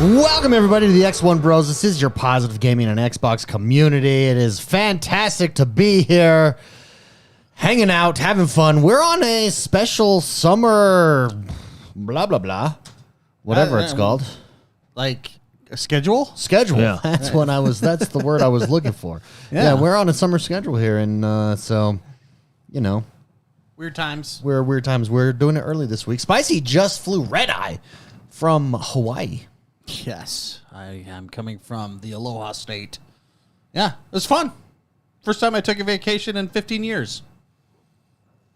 Welcome, everybody, to the XoneBros. This is your positive gaming and Xbox community. It is fantastic to be here, hanging out, having fun. We're on a special summer blah, blah, blah, whatever it's called. Like a schedule? Schedule. Yeah. That's what I was, that's the word I was looking for. Yeah, we're on a summer schedule here. And so, you know. Weird times. Weird times. We're doing it early this week. Spicy just flew red-eye from Hawaii. Yes, I am coming from the Aloha State. Yeah, it was fun. First time I took a vacation in 15 years.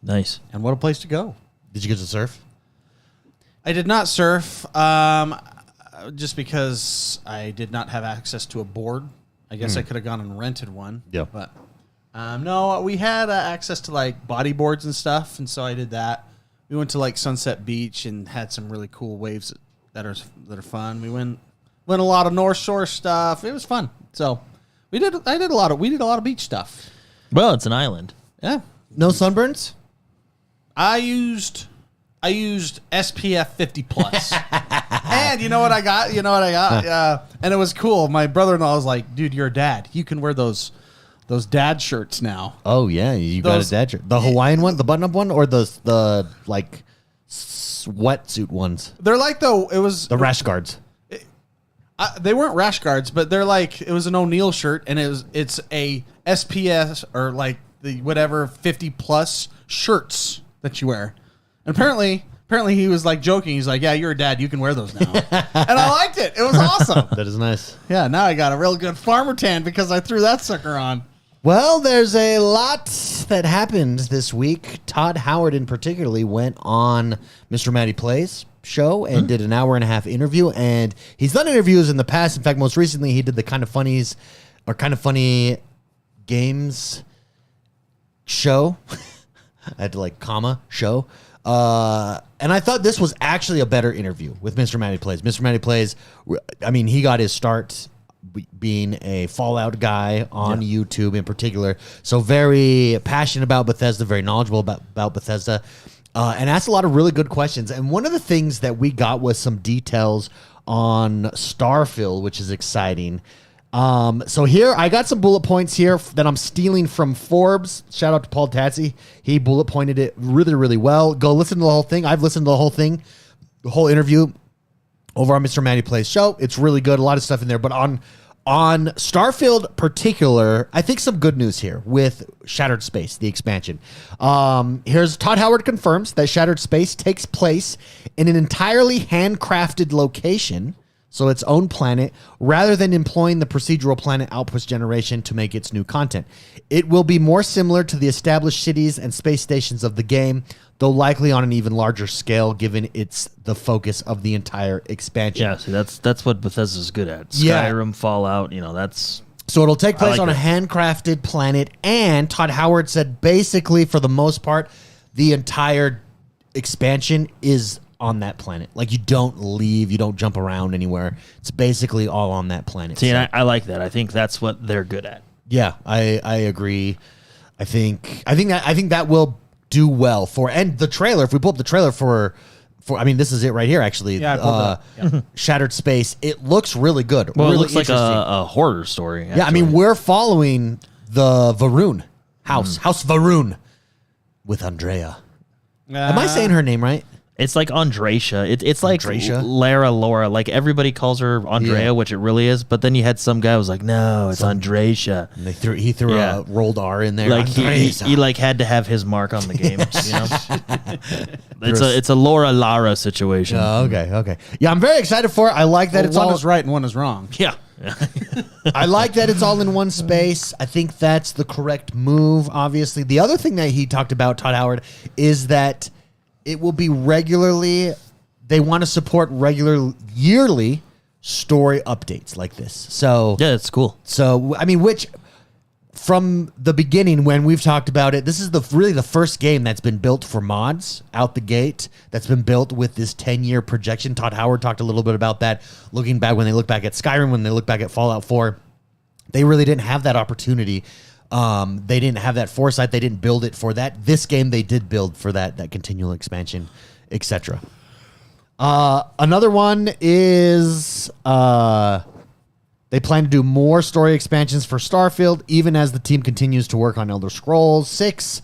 Nice. And what a place to go. Did you get to surf? I did not surf just because I did not have access to a board. I guess I could have gone and rented one. Yeah. But no, we had access to like bodyboards and stuff, and so I did that. We went to like Sunset Beach and had some really cool waves that are fun. We went a lot of North Shore stuff. It was fun. So we did a lot of beach stuff. Well, it's an island. Yeah. No sunburns? I used SPF 50 plus. And you know what I got? And it was cool. My brother-in-law was like, "Dude, you're a dad. You can wear those dad shirts now." Oh yeah, you got a dad shirt. The Hawaiian one, the button-up one, or the like sweatsuit ones? They're like the rash guards. They weren't rash guards, but they're like, it was an O'Neill shirt, and it's a SPS or like the whatever 50 plus shirts that you wear. And apparently he was like joking. He's like, "Yeah, you're a dad. You can wear those now." And I liked it. It was awesome. That is nice. Yeah, now I got a real good farmer tan because I threw that sucker on. Well, there's a lot that happened this week. Todd Howard, in particularly, went on MrMattyPlays show and did an hour-and-a-half interview. And he's done interviews in the past. In fact, most recently, he did the Kind of Funny Games show. I had to show. And I thought this was actually a better interview with MrMattyPlays. MrMattyPlays, I mean, he got his start being a Fallout guy on YouTube in particular. So very passionate about Bethesda, very knowledgeable about Bethesda, and asked a lot of really good questions. And one of the things that we got was some details on Starfield, which is exciting. So here, I got some bullet points here that I'm stealing from Forbes. Shout out to Paul Tatsy. He bullet pointed it really, really well. Go listen to the whole thing. I've listened to the whole thing, the whole interview over on MrMattyPlays show. It's really good. A lot of stuff in there. But on Starfield particular, I think some good news here with Shattered Space, the expansion. Here's Todd Howard confirms that Shattered Space takes place in an entirely handcrafted location, so its own planet, rather than employing the procedural planet outputs generation to make its new content. It will be more similar to the established cities and space stations of the game, though likely on an even larger scale, given it's the focus of the entire expansion. Yeah, see, that's what Bethesda's good at. Skyrim, Fallout, that's... So it'll take place on a handcrafted planet, and Todd Howard said basically, for the most part, the entire expansion is on that planet. Like, you don't leave, you don't jump around anywhere. It's basically all on that planet. See, and I like that. I think that's what they're good at. Yeah, I agree. I think that will do well and the trailer. If we pull up the trailer for I mean, this is it right here. Actually, Shattered Space. It looks really good. Well, really it looks like a horror story. Actually. Yeah, I mean, we're following the Varun house, House Varun, with Andrea. Am I saying her name right? It's like Andresha. It's like Andresha? Laura. Like, everybody calls her Andrea, which it really is. But then you had some guy who was like, "No, it's Andresha." And he threw a rolled R in there. Like he like had to have his mark on the game. It's a Laura Lara situation. Oh, okay. Yeah, I'm very excited for it. I like that one is right and one is wrong. Yeah. I like that it's all in one space. I think that's the correct move, obviously. The other thing that he talked about, Todd Howard, is that it will be they want to support regular yearly story updates like this. So yeah, it's cool. So, I mean, which from the beginning when we've talked about it, this is really the first game that's been built for mods out the gate, that's been built with this 10-year projection. Todd Howard talked a little bit about that, looking back when they look back at Skyrim, when they look back at Fallout 4. They really didn't have that opportunity. They didn't have that foresight. They didn't build it for that. This game they did build for that continual expansion, etc. Another one is they plan to do more story expansions for Starfield, even as the team continues to work on Elder Scrolls 6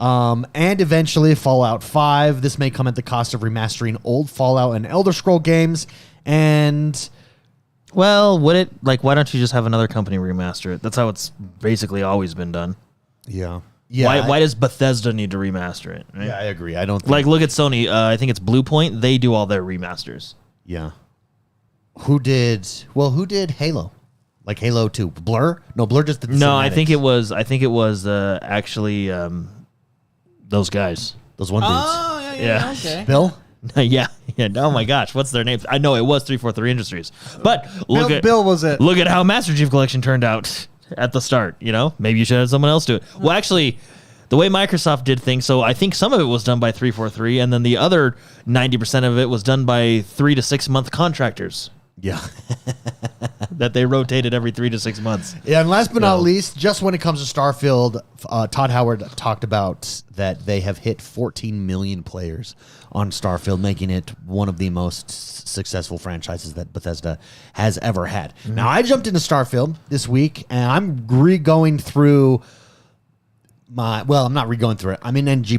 and eventually Fallout 5. This may come at the cost of remastering old Fallout and Elder Scroll games. And Well, would it why don't you just have another company remaster it? That's how it's basically always been done. yeah, Why does Bethesda need to remaster it? Right? I agree. I don't think, Look at Sony. I think it's Blue Point. They do all their remasters. yeah. Who did Halo? Like Halo 2. Blur? No, Blur just did the No, I think cinematics. it was actually those guys. Those one dudes. Oh, Yeah. okay. Bill? yeah. Oh my gosh, what's their names? I know it was 343 Industries, but Bill was it. Look at how Master Chief Collection turned out at the start. You know, maybe you should have someone else do it. Well, actually, the way Microsoft did things, so I think some of it was done by 343, and then the other 90% of it was done by 3 to 6 month contractors Yeah. that they rotated every 3 to 6 months. Yeah, and last but not No. least, just when it comes to Starfield, Todd Howard talked about that they have hit 14 million players on Starfield, making it one of the most successful franchises that Bethesda has ever had. Now, I jumped into Starfield this week, and I'm re-going through I'm not re-going through it. I'm in NG+.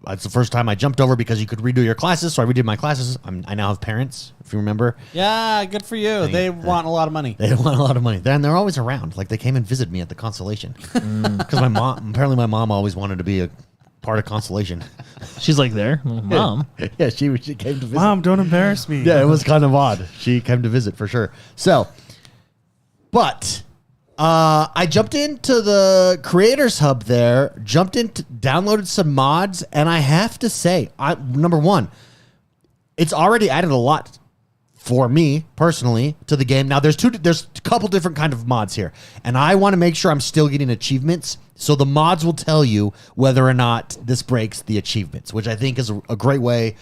It's the first time I jumped over because you could redo your classes, so I redid my classes. I now have parents, if you remember. Yeah, good for you. They want a lot of money. They want a lot of money. And they're always around. Like, they came and visited me at the Constellation. Because my mom always wanted to be a part of Constellation. She's like there, Mom. Yeah, she came to visit. Mom, don't embarrass me. Yeah, it was kind of odd. She came to visit for sure. So, but I jumped into the Creators Hub there, downloaded some mods, and I have to say, number one, it's already added a lot for me personally to the game. Now there's a couple different kind of mods here, and I want to make sure I'm still getting achievements. So the mods will tell you whether or not this breaks the achievements, which I think is a great way,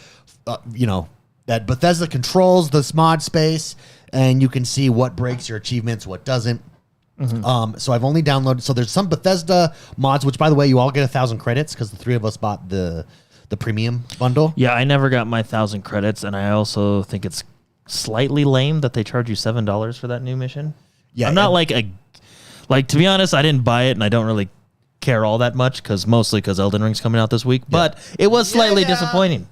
that Bethesda controls this mod space, and you can see what breaks your achievements, what doesn't. So I've only downloaded. So there's some Bethesda mods, which by the way, you all get 1,000 credits because the three of us bought the premium bundle. Yeah, I never got my 1,000 credits, and I also think it's slightly lame that they charge you $7 for that new mission. Yeah, I'm not to be honest, I didn't buy it, and I don't really care all that much mostly because Elden Ring's coming out this week. But it was slightly disappointing.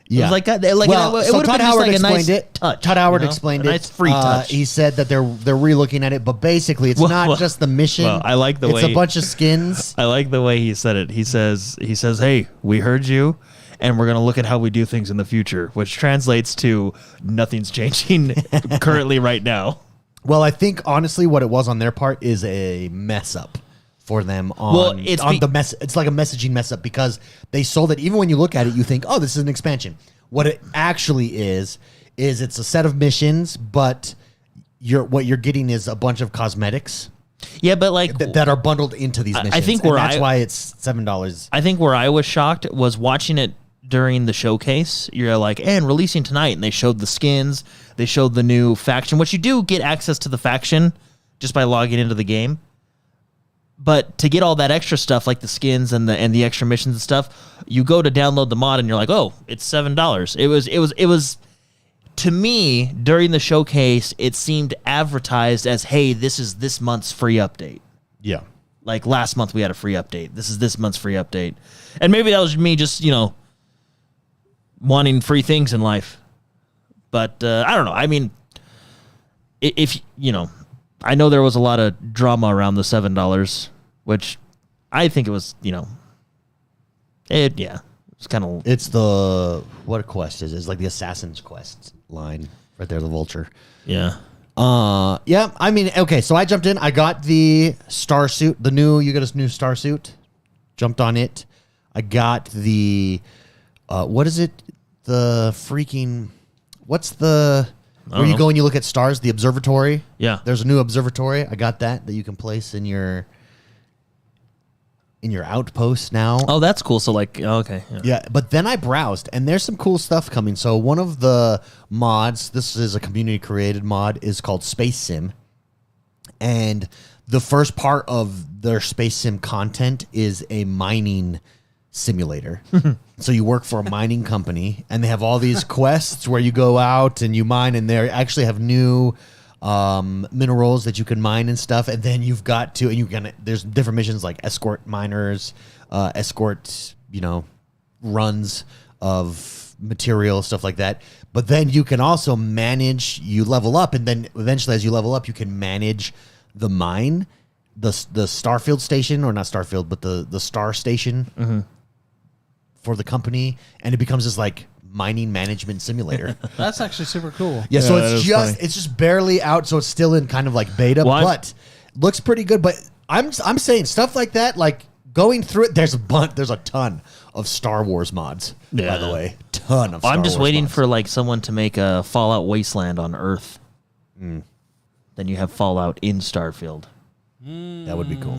Yeah. It was like so it would have Todd been Howard just like a nice explained it. touch. Todd Howard explained a it. nice free touch. He said that they're relooking at it, but basically it's not just the mission. Well, I like the it's way a bunch of skins. I like the way he said it. He says, "Hey, we heard you, and we're gonna look at how we do things in the future," which translates to nothing's changing currently right now. Well, I think honestly, what it was on their part is a mess up for them on the mess. It's like a messaging mess up because they sold it. Even when you look at it, you think, "Oh, this is an expansion." What it actually is it's a set of missions, but what you're getting is a bunch of cosmetics. Yeah, but like that are bundled into these missions. I think that's why it's $7. I think where I was shocked was watching it during the showcase. You're like, and releasing tonight, and they showed the skins, they showed the new faction, which you do get access to the faction just by logging into the game. But to get all that extra stuff, like the skins and the extra missions and stuff, you go to download the mod and you're like, oh, it's $7. It was to me during the showcase, it seemed advertised as, hey, this is this month's free update. Yeah. Like last month we had a free update. This is this month's free update. And maybe that was me just, wanting free things in life. But I don't know. I mean, if I know there was a lot of drama around the $7, which I think it was, it's kind of. It's the, what quest is it? It's like the Assassin's Quest line right there, the vulture. Yeah. Yeah, I mean, okay, so I jumped in. I got the star suit, you got a new star suit. Jumped on it. I got the, what is it? The freaking, what's the... Where you go and you look at stars, the observatory. Yeah. There's a new observatory. I got that you can place in your outpost now. Oh, that's cool. So okay. Yeah, but then I browsed, and there's some cool stuff coming. So one of the mods, this is a community-created mod, is called Space Sim. And the first part of their Space Sim content is a mining simulator. So you work for a mining company, and they have all these quests where you go out and you mine, and they actually have new minerals that you can mine and stuff. And then you've got to, and you can, there's different missions like escort miners, escort, runs of material, stuff like that. But then you can also manage, you level up, and then eventually as you level up, you can manage the mine, the Starfield station, or not Starfield, but the Star Station for the company, and it becomes this like mining management simulator. That's actually super cool. Yeah, so that is funny. it's just barely out, so it's still in kind of like beta, Well, but looks pretty good. But I'm saying stuff like that, like going through it, there's a ton of Star Wars mods, by the Yeah. way. Ton of Star I'm just Wars waiting mods. for like someone to make a Fallout Wasteland on Earth. Then you have Fallout in Starfield. That would be cool.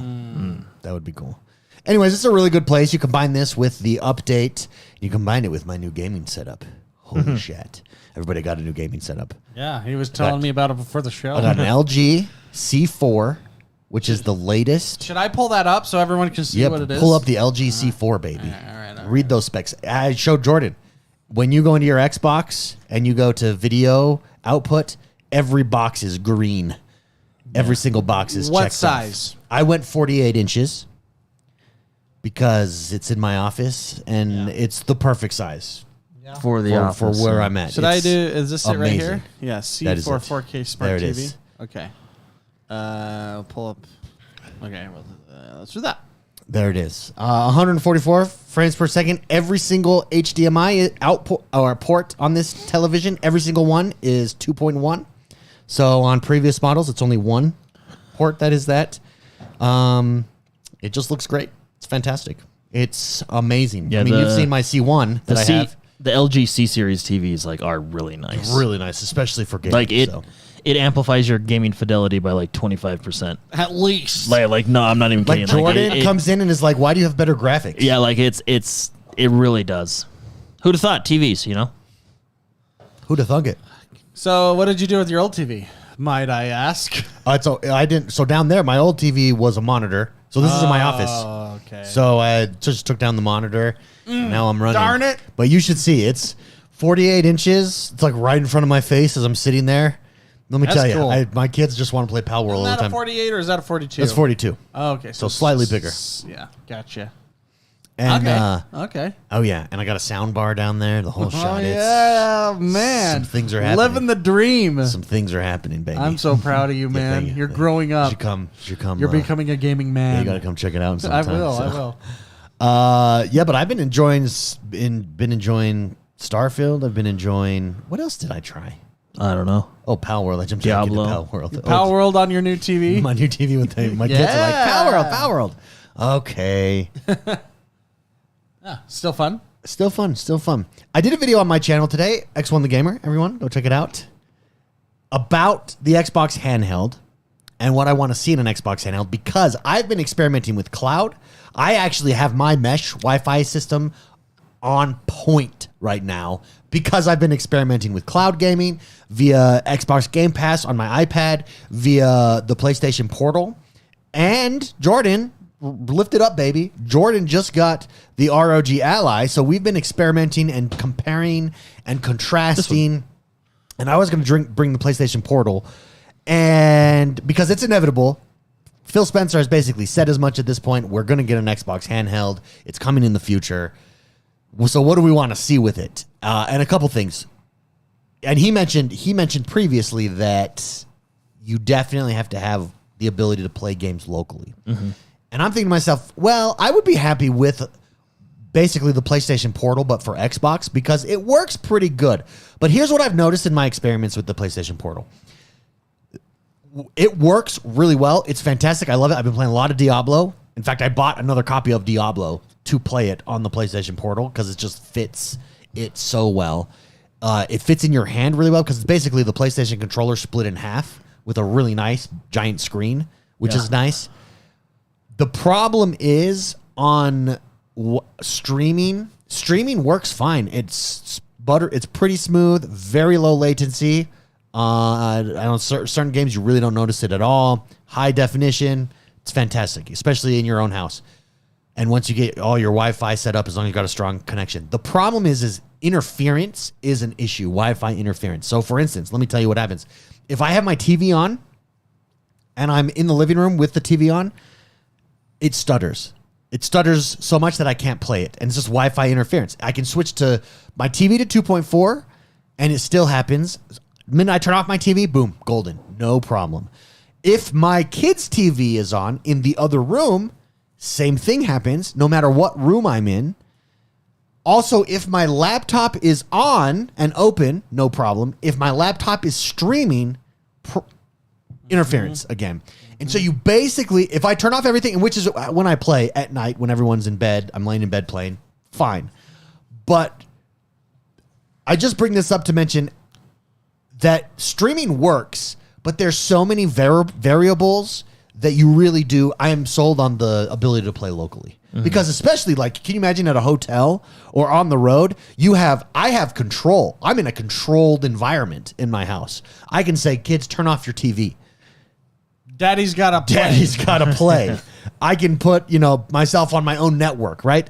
That would be cool. Anyways, it's a really good place. You combine this with the update. You combine it with my new gaming setup. Holy shit. Everybody got a new gaming setup. Yeah, he was telling me about it before the show. I got an LG C4, which is the latest. Should I pull that up so everyone can see what it is? Pull up the LG C4, baby. All right. Read those specs. I showed Jordan. When you go into your Xbox and you go to video output, every box is green. Every single box is What checked size? off. I went 48 inches because it's in my office and it's the perfect size For the for office. where I'm at. Should I It's do? Is this it right amazing. here? Yeah, That is it. C4 4K Smart There it TV. is. Okay. I'll pull up. Okay, well, let's do that. There it is. 144 frames per second. Every single HDMI output or port on this television, every single one is 2.1. So on previous models, it's only one port that is that. It just looks great. It's fantastic. It's amazing. Yeah, I mean, the- you've seen my C1 that I have. The LG C series TVs like are really nice. Really nice, especially for gaming. Like it, so. it amplifies your gaming fidelity by like 25%. At least. Like no, I'm not even Like kidding. Jordan it- comes in and is like, "Why do you have better graphics?" Yeah, like it really does. Who'd have thought TVs? Who'd have thunk it? So, what did you do with your old TV? Might I ask? I didn't. So down there, my old TV was a monitor. So this is in my office. Oh, okay. So I just took down the monitor. Now I'm running. darn it. But you should see. It's 48 inches. It's like right in front of my face as I'm sitting there. Let me That's tell you, cool. my kids just want to play Power World Is all the that a time. 48 or is that a 42? That's 42. Oh, okay. So slightly bigger. Yeah, gotcha. And Okay. oh yeah, and I got a sound bar down there. The whole shot. Oh, yeah, man. some things are happening. Living the dream. Some things are happening, baby. I'm so proud of you, man. thank you. You're growing up. You should come. You're becoming a gaming man. You got to come check it out I sometime. will. so. I will. Yeah, but I've been enjoying Starfield. I've been enjoying. What else did I try? I don't know. Oh, Power World. I jumped back into Diablo. Power World. Power World on your new TV. My new TV with my kids are like Yeah. Power World, Power World. Okay, Still fun. still fun. I did a video on my channel today, X1 the Gamer. Everyone, go check it out. About the Xbox handheld and what I want to see in an Xbox handheld because I've been experimenting with cloud. I actually have my mesh Wi-Fi system on point right now because I've been experimenting with cloud gaming via Xbox Game Pass on my iPad, via the PlayStation Portal. And Jordan, lift it up, baby. Jordan just got the ROG Ally. So we've been experimenting and comparing and contrasting. And I was going to bring the PlayStation Portal. And because it's inevitable, Phil Spencer has basically said as much at this point. We're going to get an Xbox handheld. It's coming in the future. So what do we want to see with it? And a couple things. And he mentioned previously that you definitely have to have the ability to play games locally. Mm-hmm. And I'm thinking to myself, well, I would be happy with basically the PlayStation Portal, but for Xbox, because it works pretty good. But here's what I've noticed in my experiments with the PlayStation Portal. It works really well. It's fantastic. I love it. I've been playing a lot of Diablo. In fact, I bought another copy of Diablo to play it on the PlayStation Portal because it just fits it so well. It fits in your hand really well because it's basically the PlayStation controller split in half with a really nice giant screen, which is nice. The problem is on streaming. Streaming works fine. It's pretty smooth, very low latency. I don't certain games you really don't notice it at all. High definition. It's fantastic, especially in your own house. And once you get all your Wi-Fi set up, as long as you got a strong connection. The problem is interference is an issue, Wi-Fi interference. So for instance, let me tell you what happens. If I have my TV on and I'm in the living room with the TV on, it stutters. It stutters so much that I can't play it. And it's just Wi-Fi interference. I can switch to my TV to 2.4 and it still happens. The minute I turn off my TV, boom, golden. No problem. If my kid's TV is on in the other room, same thing happens no matter what room I'm in. Also, if my laptop is on and open, no problem. If my laptop is streaming, interference again. And so you basically, if I turn off everything, and which is when I play at night, when everyone's in bed, I'm laying in bed playing, fine. But I just bring this up to mention that streaming works, but there's so many variables that you really do. I am sold on the ability to play locally. Because especially, like, can you imagine at a hotel or on the road, I have control. I'm in a controlled environment in my house. I can say, kids, turn off your TV. Daddy's got to play. Daddy's got to play. I can put, myself on my own network, right?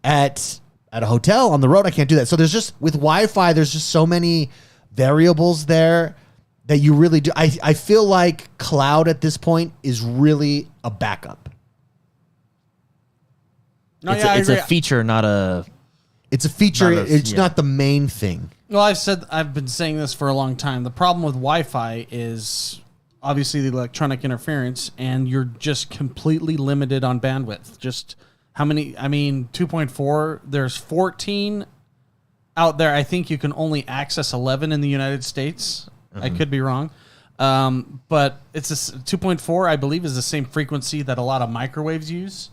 At a hotel on the road, I can't do that. So there's just, with Wi-Fi, there's just so many variables there that you really do. I feel like cloud at this point is really a backup. No, it's a feature, not a... It's a feature. It's not the main thing. Well, I've been saying this for a long time. The problem with Wi-Fi is obviously the electronic interference, and you're just completely limited on bandwidth. Just how many? 2.4. There's 14 out there. I think you can only access 11 in the United States. I could be wrong. But it's 2.4, I believe, is the same frequency that a lot of microwaves use.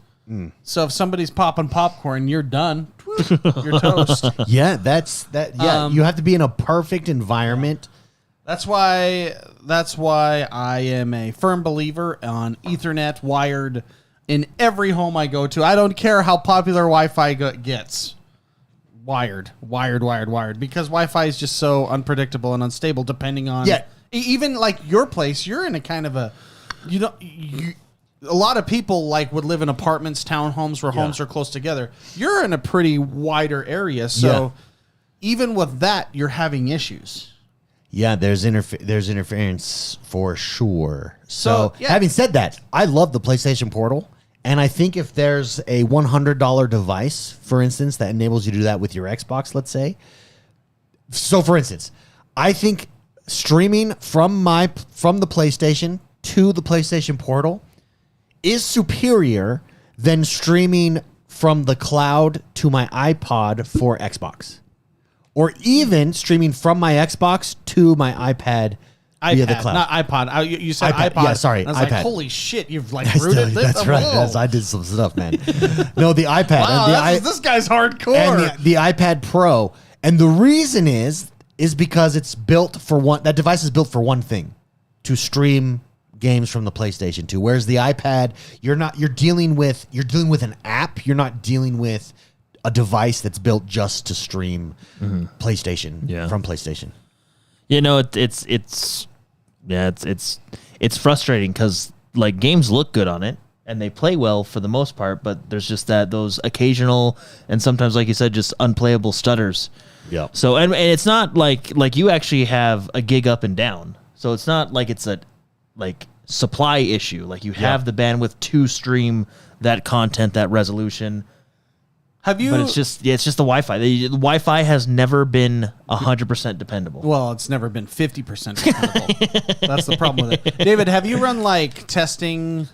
So if somebody's popping popcorn, you're done. You're toast. Yeah, that's that. Yeah, you have to be in a perfect environment. That's why I am a firm believer on Ethernet wired in every home I go to. I don't care how popular Wi-Fi gets. Wired. Because Wi-Fi is just so unpredictable and unstable depending on... Yeah. Even like your place, you're in a kind of a... a lot of people would live in apartments, townhomes where homes are close together. You're in a pretty wider area, so even with that, you're having issues. Yeah, there's interference for sure. So having said that, I love the PlayStation Portal, and I think if there's a $100 device, for instance, that enables you to do that with your Xbox, let's say. So, for instance, I think streaming from the PlayStation to the PlayStation Portal is superior than streaming from the cloud to my iPod for Xbox. Or even streaming from my Xbox to my iPad via the cloud. Not iPod. You said iPod. Yeah, sorry, I was iPad. like, holy shit, you've rooted this. That's right. I did some stuff, man. No, the iPad. Wow, this guy's hardcore. And the iPad Pro. And the reason is because it's built for that device is built for one thing, to stream games from the PlayStation 2. Whereas the iPad, you're dealing with an app. You're not dealing with a device that's built just to stream PlayStation from PlayStation. It's frustrating because games look good on it and they play well for the most part, but there's just those occasional and sometimes, like you said, just unplayable stutters. Yeah. So and it's not like you actually have a gig up and down. So it's not like it's a supply issue. Like you have the bandwidth to stream that content, that resolution. But it's just the Wi-Fi. The Wi-Fi has never been 100% dependable. Well, it's never been 50% dependable. That's the problem with it. David, have you run testing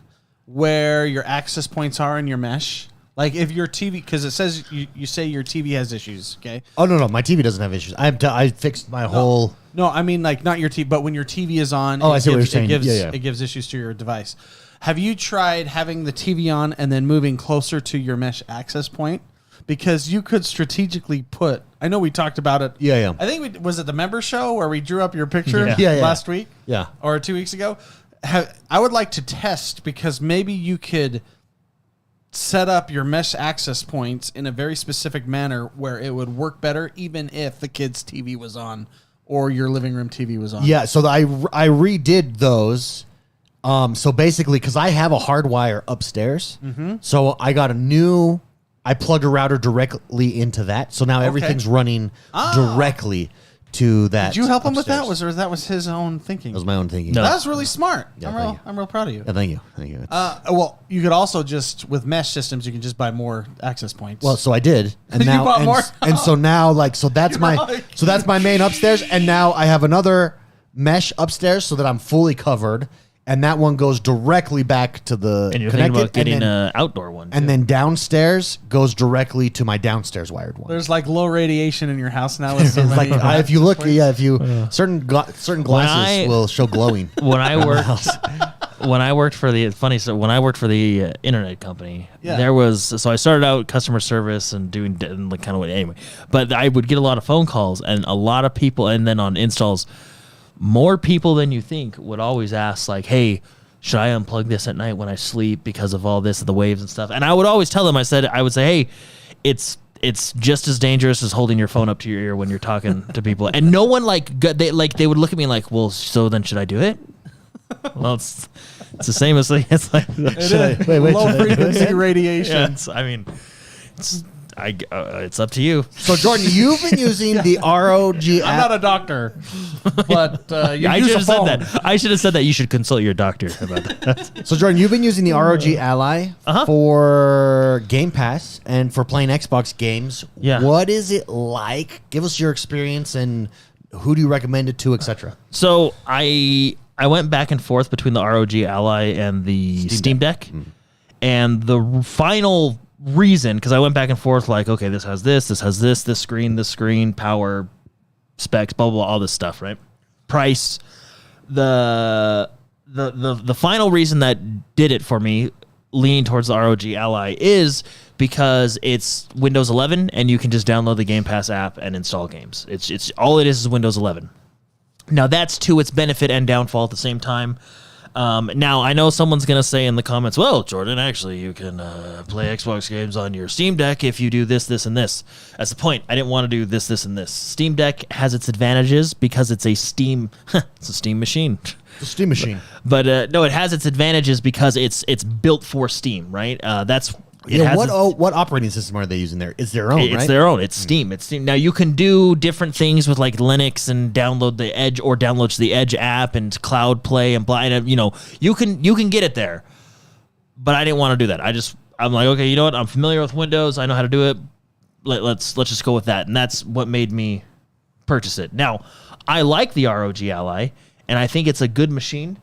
where your access points are in your mesh? If your TV, because it says you say your TV has issues, okay? Oh no, my TV doesn't have issues. I fixed my whole. No, I mean not your TV, but when your TV is on, I see what you're saying. It gives issues to your device. Have you tried having the TV on and then moving closer to your mesh access point? Because you could strategically put. I know we talked about it. Yeah. I think was it the member show where we drew up your picture last week? Yeah, or 2 weeks ago. I would like to test because maybe you could set up your mesh access points in a very specific manner where it would work better even if the kid's TV was on or your living room TV was on. Yeah, so I redid those So basically, because I have a hardwire upstairs, so I got I plugged a router directly into that. So now everything's running directly to that. Did you help him with upstairs. that? That was his own thinking? That was my own thinking. No. That's really smart. Yeah, I'm real proud of you. Yeah, thank you. Thank you. Well, you could also just, with mesh systems, you can just buy more access points. Well, so I did, and You now bought more? and so now that's that's my main upstairs, and now I have another mesh upstairs so that I'm fully covered, and that one goes directly back to the And you're thinking connected, about getting and then, an outdoor one. and too. then downstairs goes directly to my downstairs wired one. there's like low radiation in your house now. With so It's like many if you look, certain glasses I- will show glowing. when I worked for the internet company, Yeah. there was, so I started out customer service and doing like kind of what anyway, but I would get a lot of phone calls and a lot of people, and then on installs, more people than you think would always ask like, hey, should I unplug this at night when I sleep because of all this, the waves and stuff? And I would always tell them, I would say, hey, it's just as dangerous as holding your phone up to your ear when you're talking to people. And no one they would look at me like, well, so then should I do it? Well, it's the same as like, it's like low frequency radiation. It's up to you. So Jordan, you've been using the ROG I'm app. not a doctor, but you I use should a have said phone. that. I should have said that. You should consult your doctor about that. So Jordan, you've been using the ROG Ally for Game Pass and for playing Xbox games. Yeah. What is it like? Give us your experience and who do you recommend it to, etc. So I went back and forth between the ROG Ally and the Steam Deck. And the final reason, because I went back and forth like, okay, this has this screen, power, specs, blah, blah, blah, all this stuff, right? Price. The final reason that did it for me, leaning towards the ROG Ally, is because it's Windows 11 and you can just download the Game Pass app and install games. It's all it is Windows 11. Now that's to its benefit and downfall at the same time. Now I know someone's gonna say in the comments, well, Jordan, actually you can play Xbox games on your Steam Deck if you do this, this, and this. That's the point. I didn't want to do this, this, and this. Steam Deck has its advantages because it's a Steam machine. The Steam machine. But no, it has its advantages because it's built for Steam, right? What operating system are they using there? It's their own, right? It's their own. It's Steam. It's Steam. Now you can do different things with like Linux and download the Edge or download the Edge app and Cloud Play and blah. And, you can get it there. But I didn't want to do that. I'm like, okay, you know what? I'm familiar with Windows. I know how to do it. Let's just go with that. And that's what made me purchase it. Now, I like the ROG Ally, and I think it's a good machine.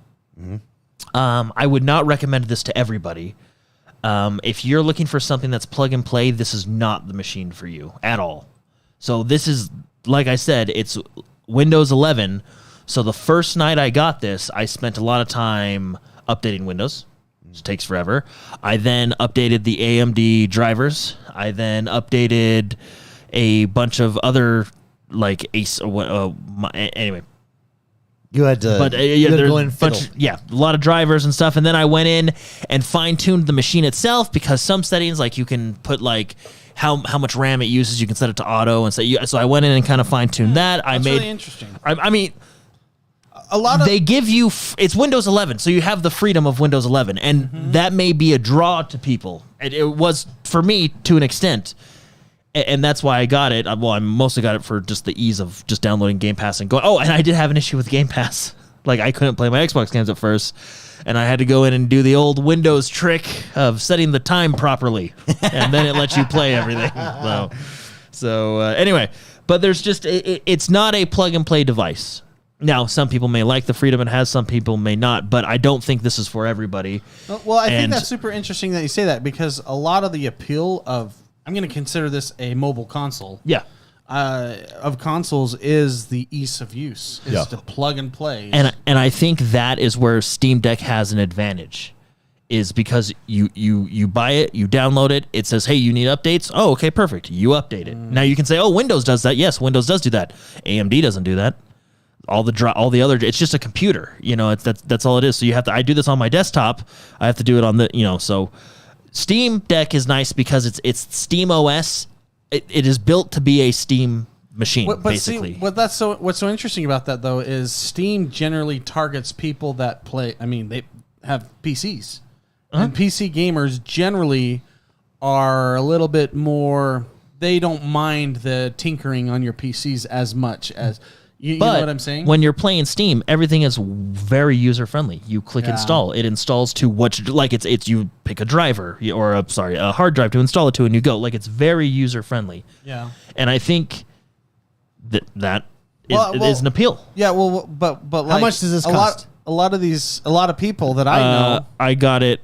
I would not recommend this to everybody. If you're looking for something that's plug and play, this is not the machine for you at all. So this is, like I said, it's Windows 11. So the first night I got this, I spent a lot of time updating Windows. It takes forever. I then updated the AMD drivers. I then updated a bunch of other like anyway. You had to, But you had to there's go in a and fiddle. a lot of drivers and stuff. And then I went in and fine tuned the machine itself because some settings, like you can put like how much RAM it uses, you can set it to auto and say. So I went in and kind of fine tuned that. That's really interesting. I mean, A lot of they give you it's Windows 11, so you have the freedom of Windows 11, and that may be a draw to people. It was for me to an extent. And that's why I got it. Well, I mostly got it for just the ease of just downloading Game Pass and going. Oh, and I did have an issue with Game Pass. Like, I couldn't play my Xbox games at first. And I had to go in and do the old Windows trick of setting the time properly. And then it lets you play everything. So anyway, but there's just, it's not a plug and play device. Now, some people may like the freedom it has, some people may not, but I don't think this is for everybody. Well, I think that's super interesting that you say that because a lot of the appeal of, I'm going to consider this a mobile console. Yeah. Of consoles is the ease of use, is to plug and play. And I think that is where Steam Deck has an advantage, is because you buy it, you download it, it says, hey, you need updates? Oh, okay, perfect. You update it. Now you can say, oh, Windows does that. Yes, Windows does do that. AMD doesn't do that. All the other, it's just a computer. That's all it is. So I do this on my desktop. I have to do it on so Steam Deck is nice because it's Steam OS. It is built to be a Steam machine, basically. See, what's so interesting about that though is Steam generally targets people that play. I mean, have PCs, and PC gamers generally are a little bit more. They don't mind the tinkering on your PCs as much as you know what I'm saying. When you're playing Steam, everything is very user friendly. You click install, it installs to what it's you pick a driver or a hard drive to install it to, and you go. Like it's very user friendly. Yeah, and I think that is an appeal. Yeah, well, but like, how much does this cost? A lot of people that I know. I got it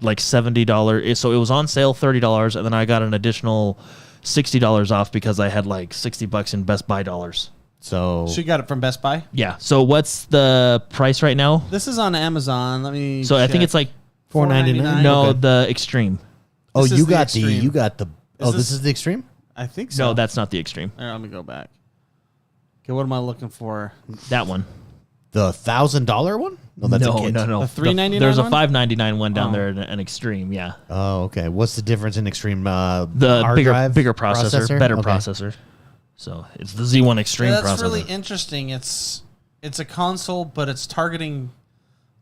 like $70. So it was on sale $30, and then I got an additional $60 off because I had like $60 in Best Buy dollars. So you got it from Best Buy? Yeah. So what's the price right now? This is on Amazon. Let me. So check. I think it's like $4.99. No, the Extreme. Oh, you got the. This is the Extreme. I think so. No, that's not the Extreme. All right, let me go back. Okay, what am I looking for? That one. The $1,000 one? No, that's a kit. No. The $399. There's a $599 one down there, an Extreme. Yeah. Oh, okay. What's the difference in Extreme? The hard drive bigger processor, better okay. processor. So it's the Z1 Extreme processor. That's really interesting. It's a console, but it's targeting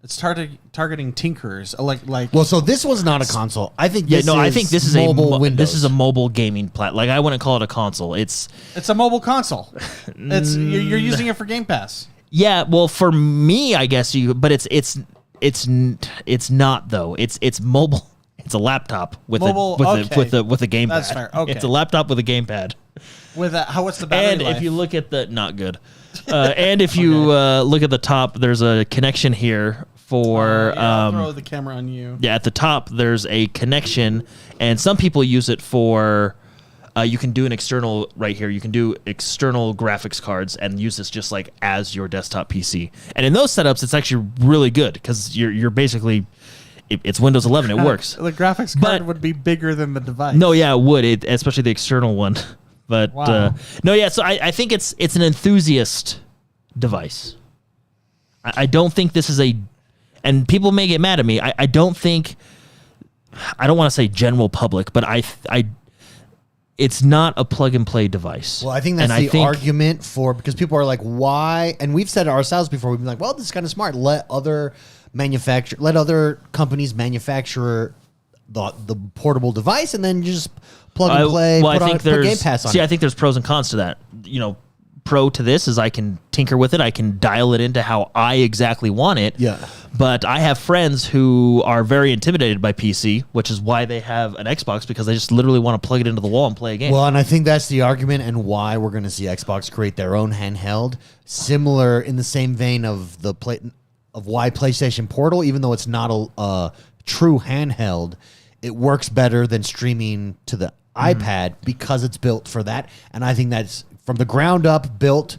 tinkerers. Like. Well, so this was not a console. I think. I think this is mobile Windows. This is a mobile gaming platform. Like I wouldn't call it a console. It's a mobile console. It's you're using it for Game Pass. Yeah, well, for me, I guess but it's not though. It's mobile. It's a laptop with a gamepad. That's fair. Okay. It's a laptop with a gamepad. With what's the battery and life? if you look at the not good, and if you look at the top, there's a connection here for. I'll throw the camera on you. Yeah, at the top there's a connection, and some people use it for. You can do an external right here. You can do external graphics cards and use this just like as your desktop PC. And in those setups, it's actually really good because you're basically it's Windows 11. It works. The graphics card would be bigger than the device. No, yeah, it would. Especially the external one. But wow. No, yeah. So I think it's an enthusiast device. I don't think this is and people may get mad at me. I don't think. I don't want to say general public, but it's not a plug and play device. Well, I think that's the argument for, because people are like, why? And we've said it ourselves before. We've been like, well, this is kind of smart. Let other companies manufacture the portable device, and then you just plug and play. Put Game Pass on. I think there's pros and cons to that. Pro to this is I can tinker with it. I can dial it into how I exactly want it. Yeah. But I have friends who are very intimidated by PC, which is why they have an Xbox, because they just literally want to plug it into the wall and play a game. Well, and I think that's the argument, and why we're going to see Xbox create their own handheld, similar in the same vein of why PlayStation Portal, even though it's not a true handheld, it works better than streaming to the iPad because it's built for that. And I think that's from the ground up built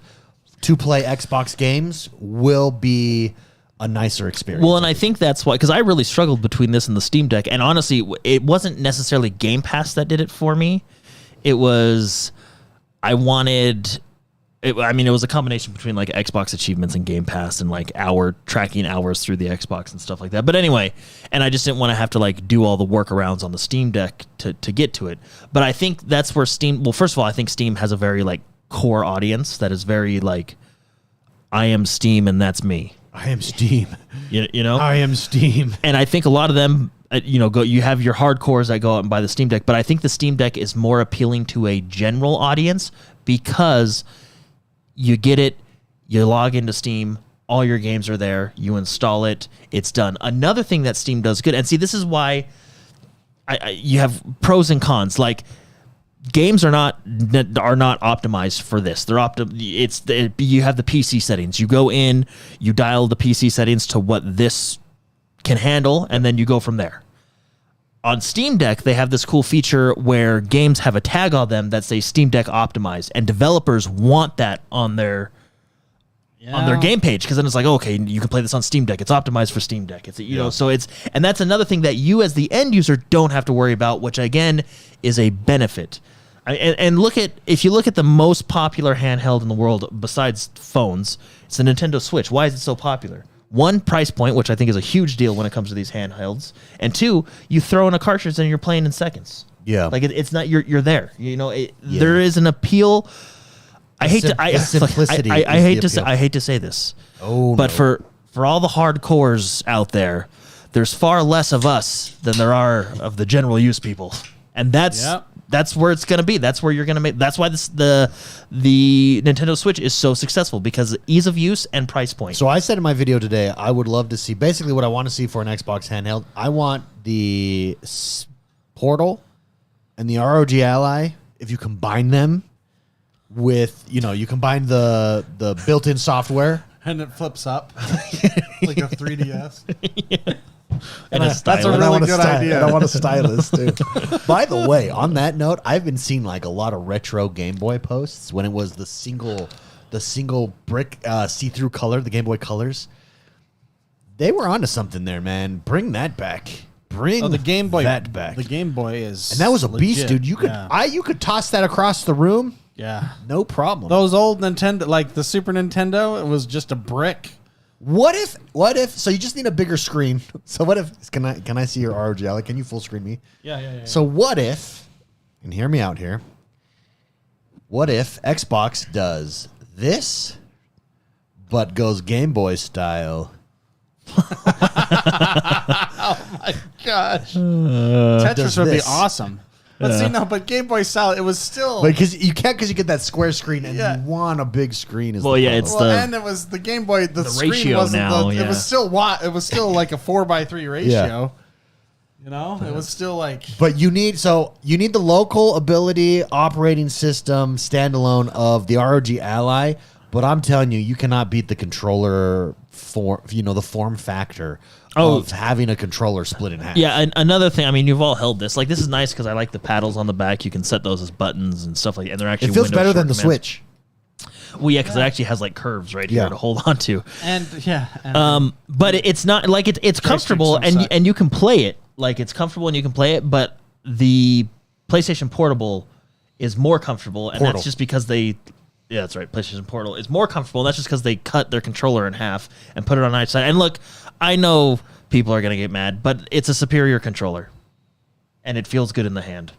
to play Xbox games will be a nicer experience. Well, and I think that's why, because I really struggled between this and the Steam Deck. And honestly, it wasn't necessarily Game Pass that did it for me. It was, it was a combination between like Xbox achievements and Game Pass and like tracking hours through the Xbox and stuff like that. But anyway, and I just didn't want to have to like do all the workarounds on the Steam Deck to get to it. But I think that's where first of all, I think Steam has a very like core audience that is very like, I am Steam and that's me. I am Steam. You know? I am Steam. And I think a lot of them, you have your hardcores that go out and buy the Steam Deck, but I think the Steam Deck is more appealing to a general audience because you get it, you log into Steam, all your games are there, you install it, it's done. Another thing that Steam does good, and see, this is why you have pros and cons. Like, games are not optimized for this. They're you have the PC settings. You go in, you dial the PC settings to what this can handle, and then you go from there. On Steam Deck, they have this cool feature where games have a tag on them that say Steam Deck optimized, and developers want that on their game page, because then it's like, okay, you can play this on Steam Deck. It's optimized for Steam Deck. It's so it's, and that's another thing that you as the end user don't have to worry about, which again is a benefit. And if you look at the most popular handheld in the world besides phones, it's the Nintendo Switch. Why is it so popular? One, price point, which I think is a huge deal when it comes to these handhelds, and two, you throw in a cartridge and you're playing in seconds. Yeah, like it's not you're there. There is an appeal. I hate to say this. Oh, but no. for all the hardcores out there, there's far less of us than there are of the general use people, and that's where it's gonna be. That's where you're gonna make. That's why the Nintendo Switch is so successful, because ease of use and price point. So I said in my video today, I would love to see basically what I want to see for an Xbox handheld. I want the Portal and the ROG Ally. If you combine them with, you combine the built-in software, and it flips up like a 3DS. And that's a really good idea. And I want a stylus too. By the way, on that note, I've been seeing like a lot of retro Game Boy posts when it was the single brick see-through color, the Game Boy colors. They were onto something there, man. Bring that back. Bring the Game Boy that back. The Game Boy is, and that was a legit. beast, dude. You could toss that across the room. Yeah, no problem. Those old Nintendo, like the Super Nintendo, it was just a brick. What if? So you just need a bigger screen. So what if? Can I see your ROG? Like, can you full screen me? Yeah. So what if? And hear me out here. What if Xbox does this, but goes Game Boy style? Oh my gosh! Tetris would be awesome. But see, no, but Game Boy style, it was still because you get that square screen, and you want a big screen. And it was the Game Boy. The screen ratio wasn't now. It was still like a 4:3 ratio. Yeah. It was still like. But you need the local ability operating system standalone of the ROG Ally. But I'm telling you, you cannot beat the controller the form factor of having a controller split in half. Yeah, and another thing, I mean, you've all held this. Like, this is nice because I like the paddles on the back. You can set those as buttons and stuff like that. And they're actually it feels better than the commands. Switch. Well, yeah, because it actually has like curves right here to hold on to. But it's not like it's comfortable and you can play it. Like, it's comfortable and you can play it. But the PlayStation Portable is more comfortable, and that's just because they. Yeah, that's right. PlayStation Portal is more comfortable. And that's just because they cut their controller in half and put it on each side. And look, I know people are going to get mad, but it's a superior controller, and it feels good in the hand.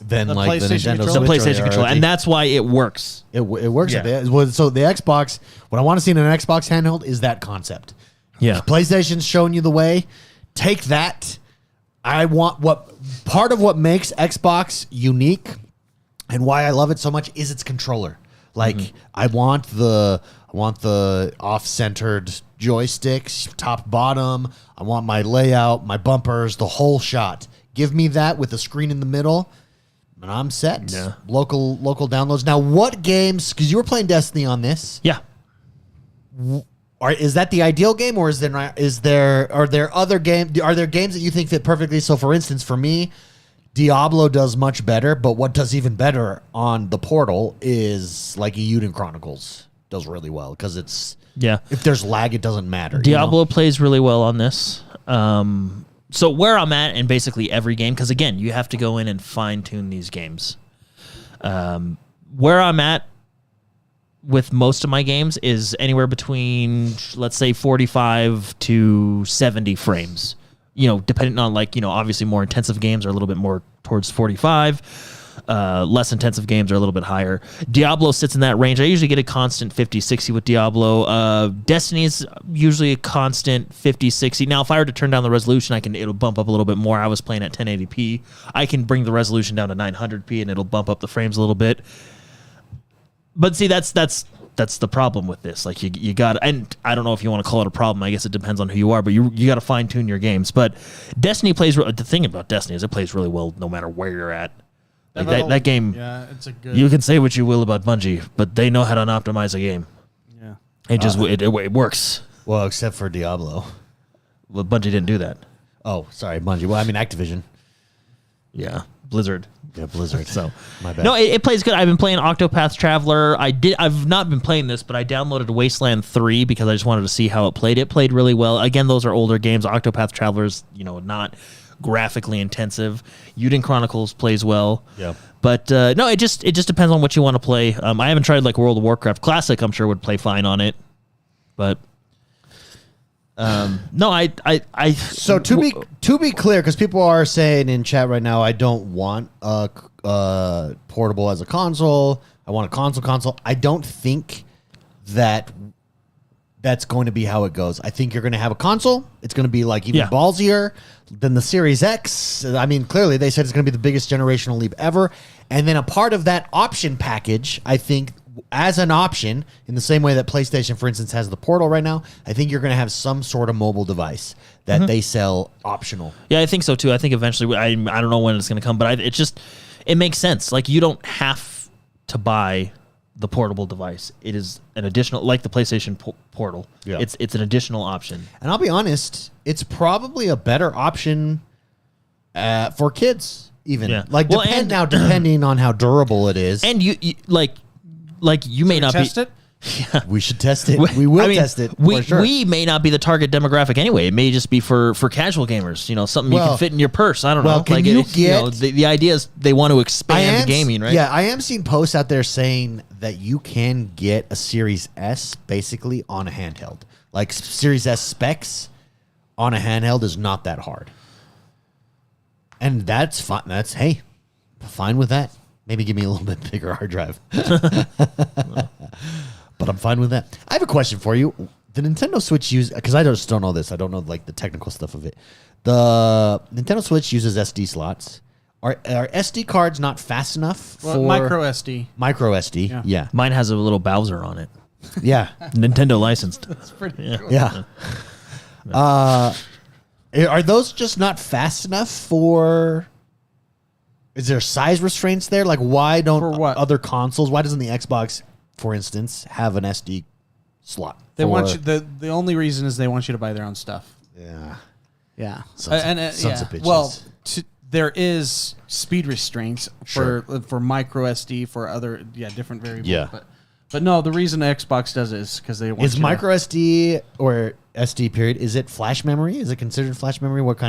Than the like the Nintendo the Switch PlayStation controller, and that's why it works. It works. Yeah. So the Xbox, what I want to see in an Xbox handheld is that concept. Yeah, PlayStation's showing you the way. Take that. I want part of what makes Xbox unique, and why I love it so much is its controller. Like I want the off-centered joysticks, top bottom. I want my layout, my bumpers, the whole shot. Give me that with a screen in the middle, and I'm set. Yeah. Local downloads. Now, what games? Because you were playing Destiny on this. Yeah. Is that the ideal game, or are there other games? Are there games that you think fit perfectly? So, for instance, for me, Diablo does much better, but what does even better on the Portal is like Euden Chronicles does really well because it's if there's lag, it doesn't matter. Diablo plays really well on this. So where I'm at in basically every game, because again, you have to go in and fine tune these games. Where I'm at with most of my games is anywhere between, let's say, 45 to 70 frames. Depending on obviously more intensive games are a little bit more towards 45. Less intensive games are a little bit higher. Diablo sits in that range. I usually get a constant 50, 60 with Diablo. Destiny's usually a constant 50, 60. Now, if I were to turn down the resolution, it'll bump up a little bit more. I was playing at 1080p. I can bring the resolution down to 900p and it'll bump up the frames a little bit. But see, that's the problem with this. Like you got, and I don't know if you want to call it a problem. I guess it depends on who you are, but you got to fine tune your games. But Destiny plays. The thing about Destiny is it plays really well no matter where you're at. Like that game. Yeah, it's a good. You can say what you will about Bungie, but they know how to optimize a game. Yeah, it works. Well, except for Diablo. Well, Bungie didn't do that. Oh, sorry, Bungie. Well, I mean Activision. Yeah, Blizzard. Yeah, Blizzard. So my bad. No, it plays good. I've been playing Octopath Traveler. I've not been playing this, but I downloaded Wasteland 3 because I just wanted to see how it played. It played really well. Again, those are older games. Octopath Traveler's, not graphically intensive. Euden Chronicles plays well. Yeah. But no, it just depends on what you want to play. I haven't tried like World of Warcraft Classic. I'm sure would play fine on it. But no, I. So to be clear, because people are saying in chat right now, I don't want a portable as a console. I want a console. I don't think that that's going to be how it goes. I think you're going to have a console. It's going to be like even Yeah. ballsier than the Series X. I mean, clearly they said it's going to be the biggest generational leap ever. And then a part of that option package, I think, as an option, in the same way that PlayStation, for instance, has the Portal right now, I think you're going to have some sort of mobile device that they sell optional. Yeah, I think so too. I think eventually, I don't know when it's going to come, but it makes sense. Like, you don't have to buy the portable device. It is an additional, like the PlayStation Portal. Yeah. It's an additional option. And I'll be honest, it's probably a better option for kids, even. Yeah. Like, Well, depending on how durable it is. And you you may not Test be. it. We should test it. We will test it. We, for sure. we may not be the target demographic anyway. It may just be for casual gamers. You know, something you Well- can fit in your purse. I don't well, know. can Like, you the idea is they want to expand gaming, right? Yeah, I am seeing posts out there saying that you can get a Series S basically on a handheld. Like Series S specs on a handheld is not that hard. And that's fine. That's, hey, fine with that. Maybe give me a little bit bigger hard drive. But I'm fine with that. I have a question for you. The Nintendo Switch because I just don't know this. I don't know like the technical stuff of it. The Nintendo Switch uses SD slots. Are SD cards not fast enough for Micro SD. Micro SD? Yeah. Mine has a little Bowser on it. Yeah. Nintendo licensed. That's pretty cool. Yeah. Are those just not fast enough for? Is there size restraints there? Like, why don't For what? other consoles? Why doesn't the Xbox, for instance, have an SD slot? They want you. The only reason is they want you to buy their own stuff. Yeah. Yeah, Sons of bitches. Well, there is speed restraints for micro SD for other different variables. Yeah. But no, the reason Xbox does it is because they want Is micro SD or SD period? Is it flash memory? Is it considered flash memory? What?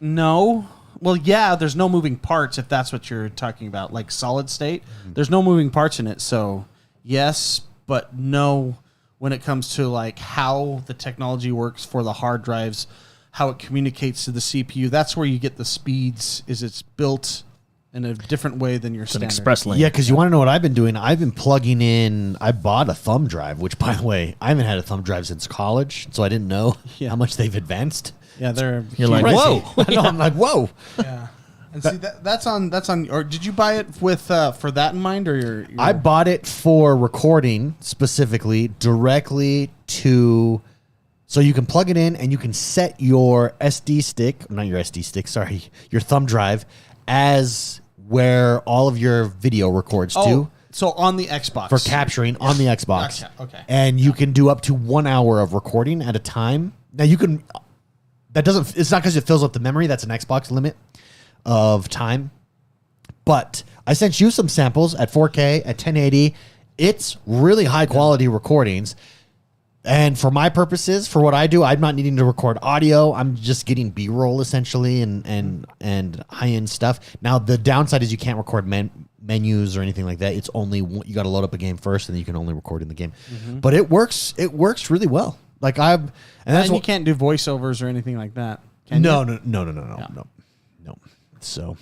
No. Well, yeah, there's no moving parts if that's what you're talking about, like solid state. There's no moving parts in it, so yes, but no when it comes to like how the technology works for the hard drives, how it communicates to the CPU. That's where you get the speeds, is it's built in a different way than your It's an standard. express lane. Yeah, because you want to know what I've been doing? I've been plugging in. I bought a thumb drive, which, by the way, I haven't had a thumb drive since college, so I didn't know how much they've advanced. Yeah, they're You're like, Crazy. whoa. I know, I'm like, whoa. yeah. And see that's on. Or did you buy it with for that in mind, or your I bought it for recording specifically directly to, so you can plug it in and you can set your SD stick, not your SD stick, sorry, your thumb drive as where all of your video records to. So on the Xbox For capturing on the Xbox. Gotcha. Okay. And you can do up to 1 hour of recording at a time. Now you can, it's not because it fills up the memory. That's an Xbox limit of time. But I sent you some samples at 4K, at 1080. It's really high quality recordings. And for my purposes, for what I do, I'm not needing to record audio. I'm just getting B-roll essentially and high-end stuff. Now, the downside is you can't record menus or anything like that. It's only, you got to load up a game first, and then you can only record in the game. But it works really well. Like and that's you can't do voiceovers or anything like that. Can no. you? So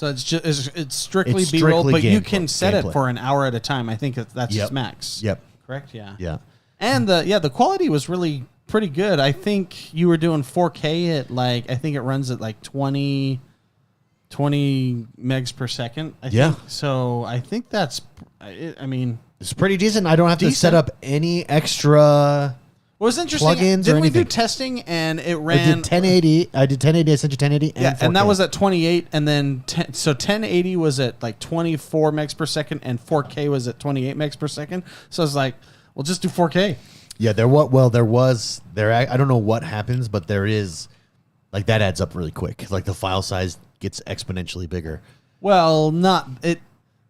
it's just it's strictly It's B-roll, strictly but you gameplay- can set gameplay. it for an hour at a time. I think that's Yep. its max. Yep. Correct. Yeah. Yeah. And the quality was really pretty good. I think you were doing 4K at like, I think it runs at like 20 megs per second. I think. So I think that's, I mean, It's pretty decent. I don't have to set Decent. up any extra. what was interesting, Plugins or didn't we do anything. testing and it I ran did 1080. I sent you 1080. And Yeah, 4K. and that was at 28, and then so 1080 was at like 24 megs per second, and 4K was at 28 megs per second. So I was like, well, just do 4K. Yeah, there was. I don't know what happens, but there is, like, that adds up really quick. Like the file size gets exponentially bigger. Well, not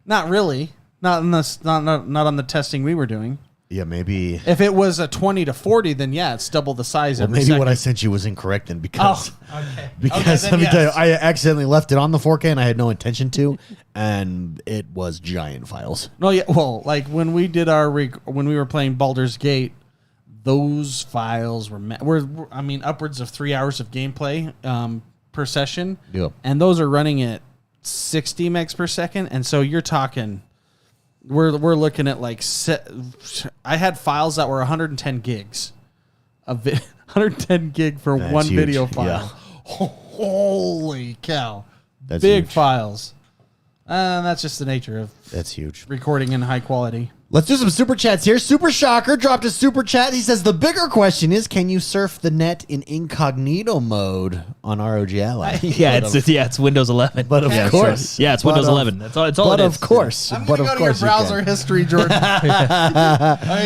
really, not on the testing we were doing. Yeah, maybe. If it was a 20 to 40, then yeah, it's double the size. Well, every maybe second. what I sent you was incorrect then, because okay. because Okay, let me then tell you, yes. I accidentally left it on the 4K and I had no intention to, and it was giant files. No, yeah. Well, like when we did when we were playing Baldur's Gate, those files were I mean upwards of 3 hours of gameplay per session. Yep. And those are running at 60 megs per second, and so you're talking we're looking at like I had files that were 110 gigs, 110 gig for That's one huge. video file. Yeah. Holy cow! That's big huge. files. That's just the nature of That's huge. recording in high quality. Let's do some super chats here. Super Shocker dropped a super chat. He says the bigger question is, can you surf the net in incognito mode on ROG Ally? It's Windows 11. But of course. Yeah, it's Windows 11. That's all. It's all. But it of is. course. I'm But gonna of go to your course you browser can. history, Jordan.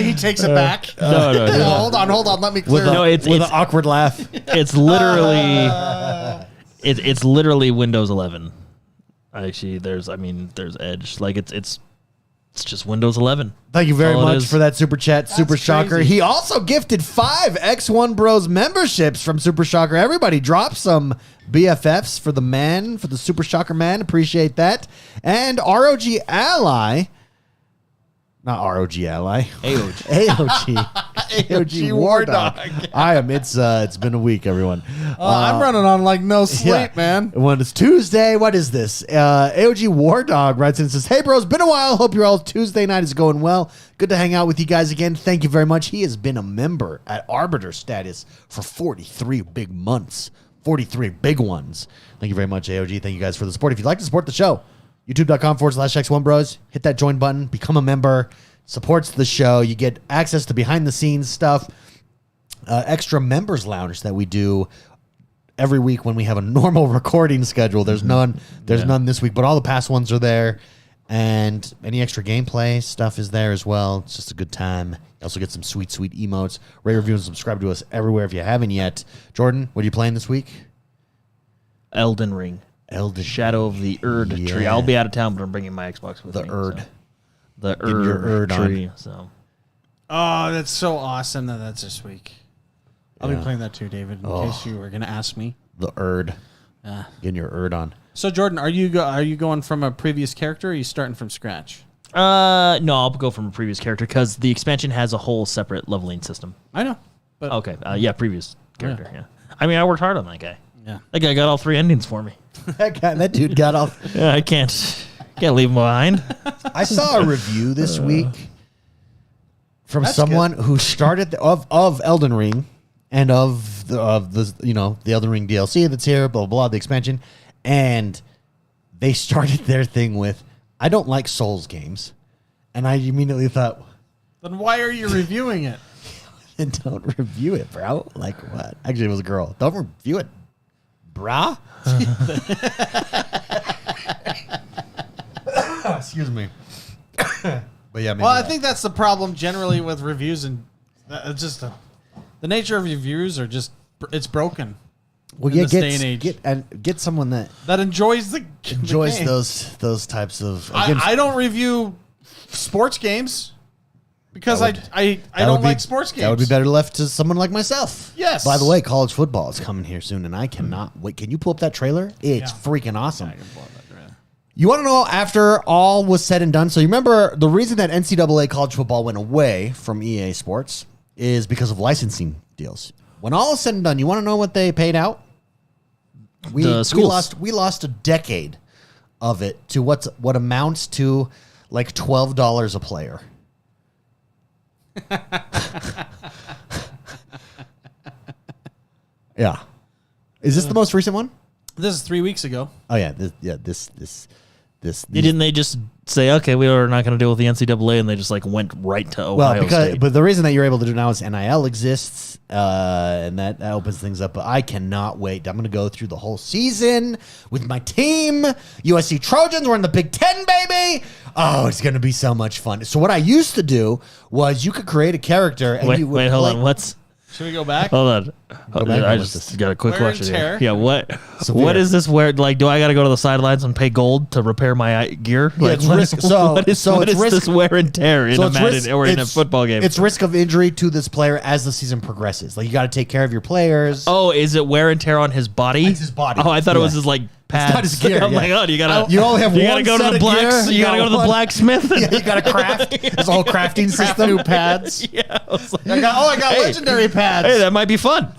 He takes it back. No. Hold on. Let me clear. No, With an awkward laugh. It's literally. It's literally Windows 11. Actually, there's Edge. Like it's just Windows 11. Thank you very All it much is. for that super chat, Super Shocker. crazy. He also gifted 5 X1Bros memberships from Super Shocker. Everybody drop some BFFs for the man, for the Super Shocker man. Appreciate that. And ROG Ally. Not ROG Ally. AOG. AOG War Dog. It's been a week, everyone. I'm running on like no sleep, man. When it's Tuesday, what is this? AOG War Dog writes in and says, "Hey, bros, been a while. Hope your all Tuesday night is going well. Good to hang out with you guys again. Thank you very much." He has been a member at Arbiter status for 43 big months. 43 big ones. Thank you very much, AOG. Thank you guys for the support. If you'd like to support the show, youtube.com/X1Bros. Hit that join button. Become a member. Supports the show. You get access to behind-the-scenes stuff. Extra members lounge that we do every week when we have a normal recording schedule. There's none this week, but all the past ones are there. And any extra gameplay stuff is there as well. It's just a good time. You also get some sweet, sweet emotes. Rate, review, and subscribe to us everywhere if you haven't yet. Jordan, what are you playing this week? Elden Ring. Elden. Shadow of the Erd tree. I'll be out of town, but I'm bringing my Xbox with The me. Erd. So. The your Erd tree. on. So. Oh, that's so awesome that that's this week. I'll Yeah. be playing that too, David, in case you were going to ask me. The Erd. Yeah. Getting your Erd on. So, Jordan, are you going from a previous character, or are you starting from scratch? No, I'll go from a previous character because the expansion has a whole separate leveling system. I know. But Okay. Previous character. Yeah. I mean, I worked hard on that guy. yeah. That guy got all 3 endings for me. that dude got off. Yeah, I can't leave him behind. I saw a review this week from That's someone who started of Elden Ring and of the Elden Ring DLC that's here, blah, blah, blah, the expansion. And they started their thing with, I don't like Souls games. And I immediately thought, Then why are you reviewing it? then don't review it, bro. Like what? Actually, it was a girl. Don't review it, brah. Excuse me. But yeah, maybe Well, I think that's the problem generally with reviews, and it's just the nature of reviews are just it's broken. well, in yeah, this day and age. get someone that That enjoys the enjoys game. those types of. Again, I don't review sports games because I that don't would be- like sports games. That would be better left to someone like myself. Yes. By the way, college football is coming here soon, and I cannot wait. Can you pull up that trailer? It's Yeah. freaking awesome. You want to know after all was said and done? So you remember the reason that NCAA college football went away from EA Sports is because of licensing deals. When all is said and done, you want to know what they paid out? The schools. We lost a decade of it to what amounts to like $12 a player. Yeah. Is this the most recent one? This is 3 weeks ago. Oh yeah, this. Didn't they just say, okay, we are not going to deal with the NCAA, and they just like went right to Ohio State? But the reason that you're able to do now is NIL exists, and that opens things up. But I cannot wait. I'm going to go through the whole season with my team, USC Trojans. We're in the Big Ten, baby. Oh, it's going to be so much fun. So what I used to do was you could create a character, and you would Wait, hold play- on. What's Should we go back? hold on? back I and just what's this? got a quick Wear and question tear. here. Yeah, what Severe. is this? Where like do I got to go to the sidelines and pay gold to repair my gear? Yeah, Like, it's what- risk- so- what is, so what it's is risk- this wear and tear in So a it's Madden risk- or in a it's- football game? It's risk of injury to this player as the season progresses. Like you got to take care of your players. Oh, is it wear and tear on his body? It's his body. Oh, I thought it was Yeah. his like pads. not his gear, I'm yeah. like, oh, you gotta. You only have you one gotta go to set the of black. gear. You gotta go to the one- blacksmith. Yeah, you got to craft. There's a whole crafting system. New pads. Yeah, I was like, I got Hey. legendary pads. hey, that might be fun.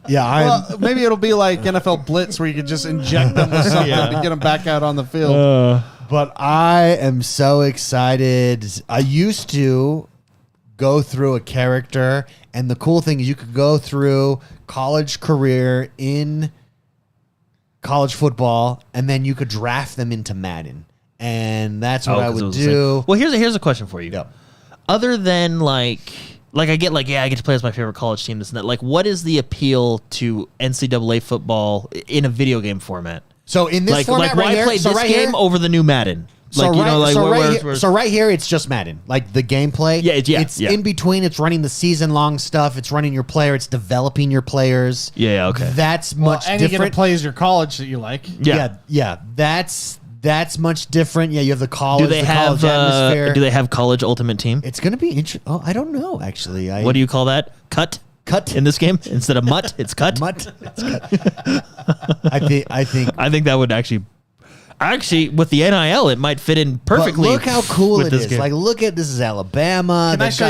Yeah, Well, maybe it'll be like NFL Blitz where you could just inject them with something to get them back out on the field. But I am so excited. I used to go through a character, and the cool thing is you could go through college career in college football, and then you could draft them into Madden. And that's what I would do. Well, here's a question for you. Yep. Other than I get I get to play as my favorite college team, this and that. Like, what is the appeal to NCAA football in a video game format? So in this format why right here, play this game over the new Madden? So right here, it's just Madden. Like the gameplay. It's in between. It's running the season-long stuff. It's running your player. It's developing your players. Yeah, okay. That's much and different. you get to play as your college that you like. Yeah. That's much different. Yeah, you have the college. Do they have atmosphere. Do they have college Ultimate Team? It's going to be interesting. Oh, I don't know. Actually, what do you call that? Cut in this game instead of mutt. It's cut. Mutt. It's cut. I think that would actually with the NIL, it might fit in perfectly. But look how cool it is. Game. Like, look at this is Alabama. Can I show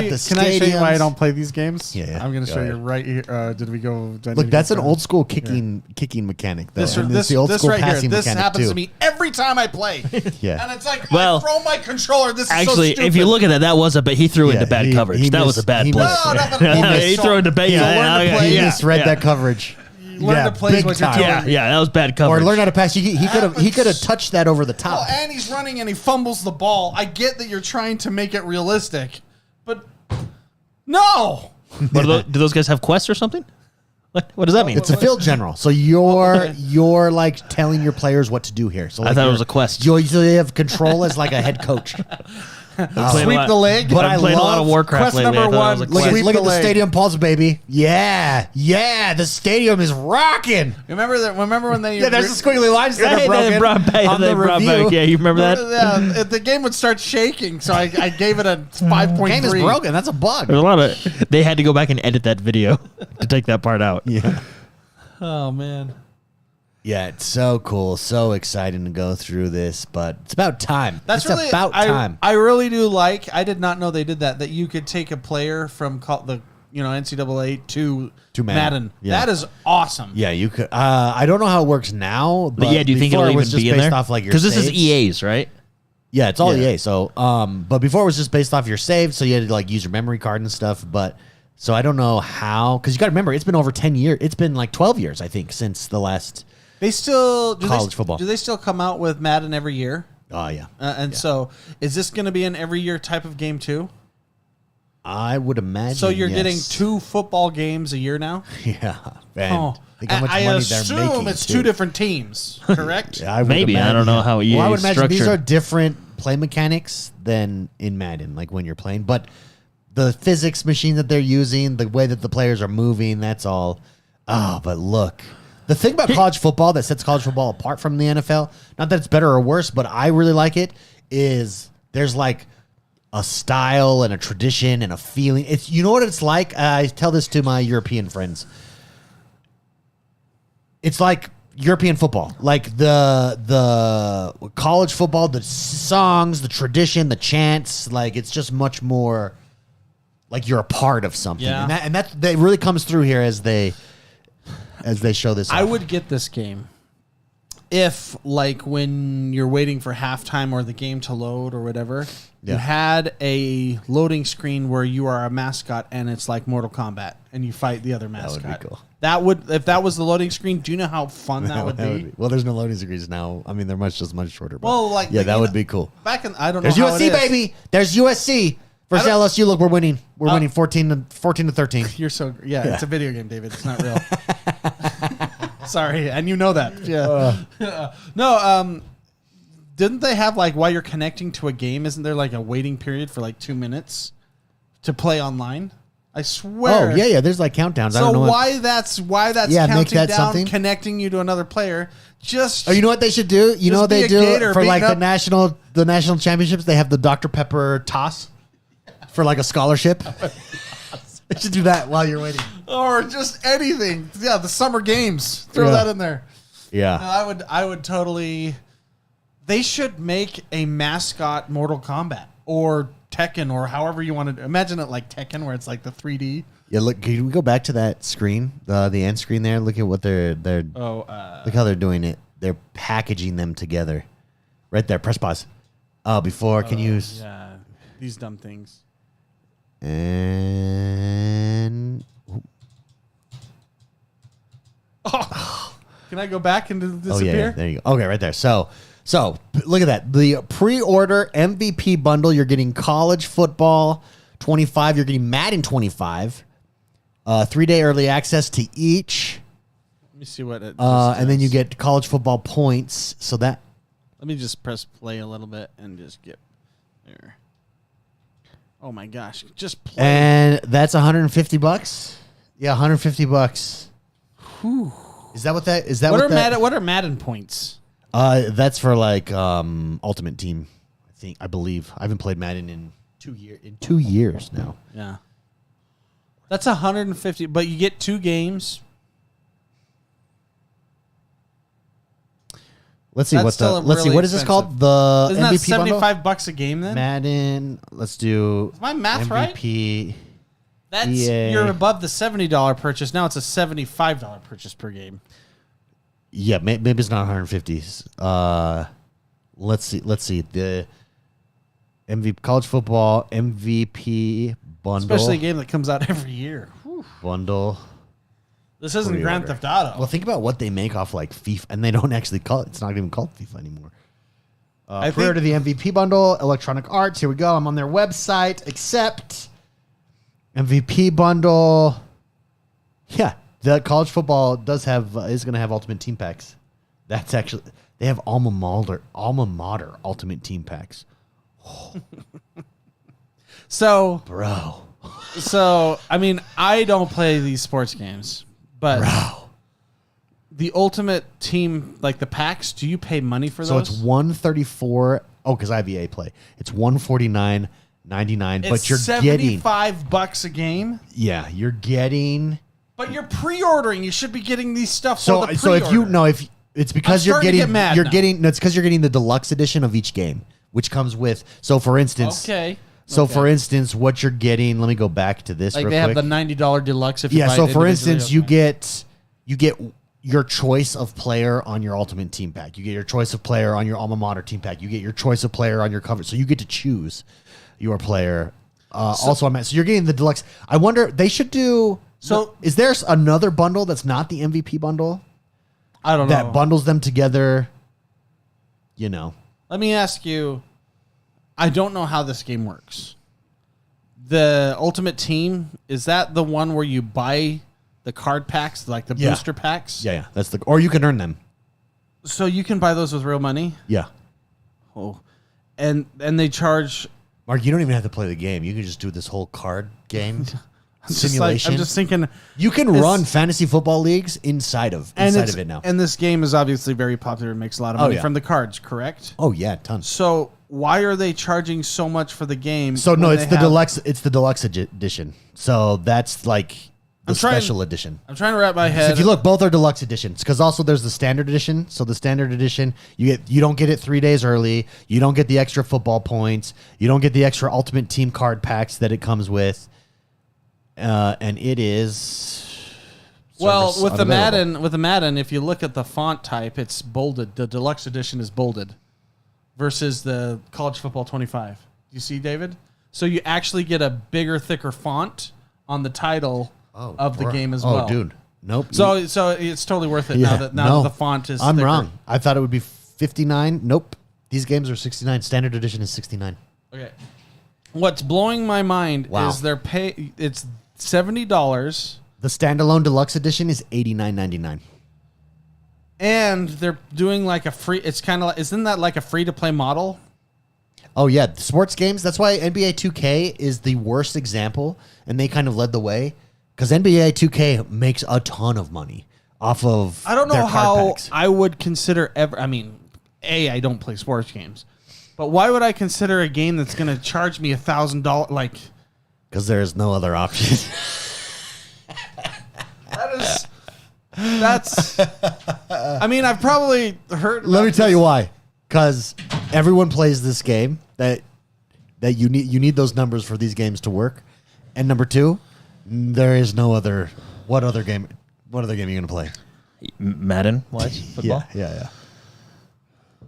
you why I don't play these games? Yeah. I'm going to show you right here. Did we go? Look, that's an old school kicking mechanic. Though. This the old school right here. passing This mechanic happens too. to me every time I play. Yeah. And it's like, well, I throw my controller. This is actually, so stupid. if you look at that was he threw into bad coverage. That was a bad play. He threw into bad. He misread that coverage. Learn to play what you're doing. Yeah, that was bad coverage. Or learn how to pass. He could have touched that over the top. Well, and he's running and he fumbles the ball. I get that you're trying to make it realistic, but no. Do those guys have quests or something? What does that mean? It's a field general. So you're like telling your players what to do here. So like I thought it was a quest. You have control as like a head coach. Sweep the leg. But I played a lot of Warcraft quest lately. number one. Look at the stadium pulse, baby. Yeah, the stadium is rocking. Remember when they? Yeah, there's the squiggly lines that are broken. They brought back. Yeah, you remember that? Yeah, the game would start shaking, so I gave it a 5.3. Game is broken. That's a bug. There's a lot of. They had to go back and edit that video to take that part out. Yeah. Oh man. Yeah, it's so cool, so exciting to go through this, but it's about time. That's it's really about time. I really do like. I did not know they did that. That you could take a player from the NCAA to Madden. Yeah. That is awesome. Yeah, you could. I don't know how it works now, but yeah, do you think it'll even be in there? Because this is EA's, right? Yeah, it's all EA. So, but before it was just based off your save, so you had to like use your memory card and stuff. But so I don't know how, because you got to remember, it's been over 10 years. It's been like 12 years, I think, since the last. They still college football. Do they still come out with Madden every year? Oh yeah. So is this going to be an every year type of game too? I would imagine. So you're getting 2 football games a year now? Yeah. And think how much I money assume they're making. it's too. 2 different teams, correct? Yeah, I would Maybe. imagine, I don't know how EA I would imagine structured. these are different play mechanics than in Madden, like when you're playing. But the physics machine that they're using, the way that the players are moving, that's all. Oh, but look. The thing about college football that sets college football apart from the NFL, not that it's better or worse, but I really like it, is there's like a style and a tradition and a feeling. It's, you know what it's like? I tell this to my European friends. It's like European football, like the college football, the songs, the tradition, the chants. Like it's just much more like you're a part of something, and that really comes through here as they show this. I would get this game if, like, when you're waiting for halftime or the game to load or whatever, you had a loading screen where you are a mascot and it's like Mortal Kombat and you fight the other mascot. That would be cool. That would, if that was the loading screen, do you know how fun that would be? Well, there's no loading screens now. I mean, they're much shorter. But Well, like, yeah, that you would know, be cool. Back in, I don't There's know how USC, it is. baby. There's USC versus LSU. Look, we're winning. We're winning 14 to 13. You're so it's a video game, David. It's not real. Sorry, and you know that. Yeah. No. Didn't they have, like, while you're connecting to a game? Isn't there like a waiting period for like 2 minutes to play online? I swear. Oh yeah. There's like countdowns. I don't know why that's Yeah, counting make that down, something. connecting you to another player. Just Oh, you know what they should do? You know what be they a do gator for like beating the national championships? They have the Dr. Pepper toss for like a scholarship. They should do that while you're waiting. or just anything. Yeah, the summer games. Throw that in there. Yeah. No, I would totally. They should make a mascot Mortal Kombat or Tekken or however you want to imagine it, like Tekken, where it's like the 3D. Yeah, look. Can we go back to that screen, the end screen there? Look at what they're. Look how they're doing it. They're packaging them together. Right there. Press pause. Before, can you... Yeah, these dumb things. And... Can I go back and disappear? Yeah, there you go. Okay, right there. So look at that. The pre-order MVP bundle, you're getting college football 25. You're getting Madden 25. 3-day early access to each. Let me see what it and then you get college football points. So that... Let me just press play a little bit and just get there. Oh my gosh, just play. And that's $150. Yeah, $150. Whew. Is that what that is? That what are Madden points? That's for like Ultimate Team. I believe. I haven't played Madden in 2 years now. Yeah. That's 150, but you get 2 games. Let's see what is this called? The Isn't MVP that $75 bundle? a game then? Madden. Let's do. Is my math MVP, right? That's EA. You're above the $70 purchase. Now it's a $75 purchase per game. Yeah, maybe it's not 150. Let's see. The MVP college football MVP bundle. Especially a game that comes out every year. Whew. Bundle. This isn't Pre-order. Grand Theft Auto. Well, think about what they make off like FIFA, and they don't actually call it. It's not even called FIFA anymore. Pre-order the MVP bundle, Electronic Arts. Here we go. I'm on their website. Accept MVP bundle. Yeah, the college football is going to have Ultimate Team packs. That's actually they have alma mater Ultimate Team packs. So, Bro. So I mean, I don't play these sports games, but the Ultimate Team, like the packs, do you pay money for So those? it's $134. Oh, because I have EA Play. It's $149.99. But you're getting $75 a game. Yeah, you're getting. But you're pre-ordering. You should be getting these stuff So for the so if you know if it's because I'm you're starting to getting get mad you're now. getting no, it's because you're getting the deluxe edition of each game, which comes with. So for instance, Okay. So Okay. for instance, what you're getting. Let me go back to this. Like real they have quick. the $90 deluxe. If you Yeah. buy So it for individually, instance, you get your choice of player on your Ultimate Team pack. You get your choice of player on your alma mater team pack. You get your choice of player on your cover. So you get to choose your player. So you're getting the deluxe. I wonder they should do. So- is there another bundle that's not the MVP bundle I don't know. that bundles them together? You know. Let me ask you. I don't know how this game works. The Ultimate Team, is that the one where you buy the card packs, like the Yeah. booster packs? Yeah. That's or you can earn them. So you can buy those with real money? Yeah. Oh. And they charge Mark, you don't even have to play the game. You can just do this whole card game just simulation. I'm just thinking You can run fantasy football leagues inside of it now. And this game is obviously very popular and makes a lot of money yeah. from the cards, correct? Oh yeah, tons. So why are they charging so much for the game? So no, when it's they the have- deluxe. It's the deluxe edition. So that's like the special edition. I'm trying to wrap my So head. if you look, both are deluxe editions because also there's the standard edition. So the standard edition, you don't get it 3 days early. You don't get the extra football points. You don't get the extra Ultimate Team card packs that it comes with. And it is well, service with the unavailable. Madden, if you look at the font type, it's bolded. The deluxe edition is bolded versus the College Football 25. Do you see, David? So you actually get a bigger, thicker font on the title of the game as well. Oh, dude, nope. So it's totally worth it now that the font is. I'm thicker. wrong. I thought it would be 59. Nope. These games are 69. Standard edition is 69. Okay. What's blowing my mind Wow. is it's $70 The standalone deluxe edition is $89.99. and they're doing like a free. It's kind of like, isn't that like a free to play model? Oh yeah, the sports games. That's why NBA 2K is the worst example, and they kind of led the way because NBA 2K makes a ton of money off of. I don't their know card how packs. I would consider ever. I mean, I don't play sports games, but why would I consider a game that's going to charge me $1,000? Like Because there is no other option. that's. I mean, I've probably heard. Let me about tell this. you why. Because everyone plays this game. That you need those numbers for these games to work. And number two, there is no other. What other game are you going to play? Madden, what? Football? Yeah.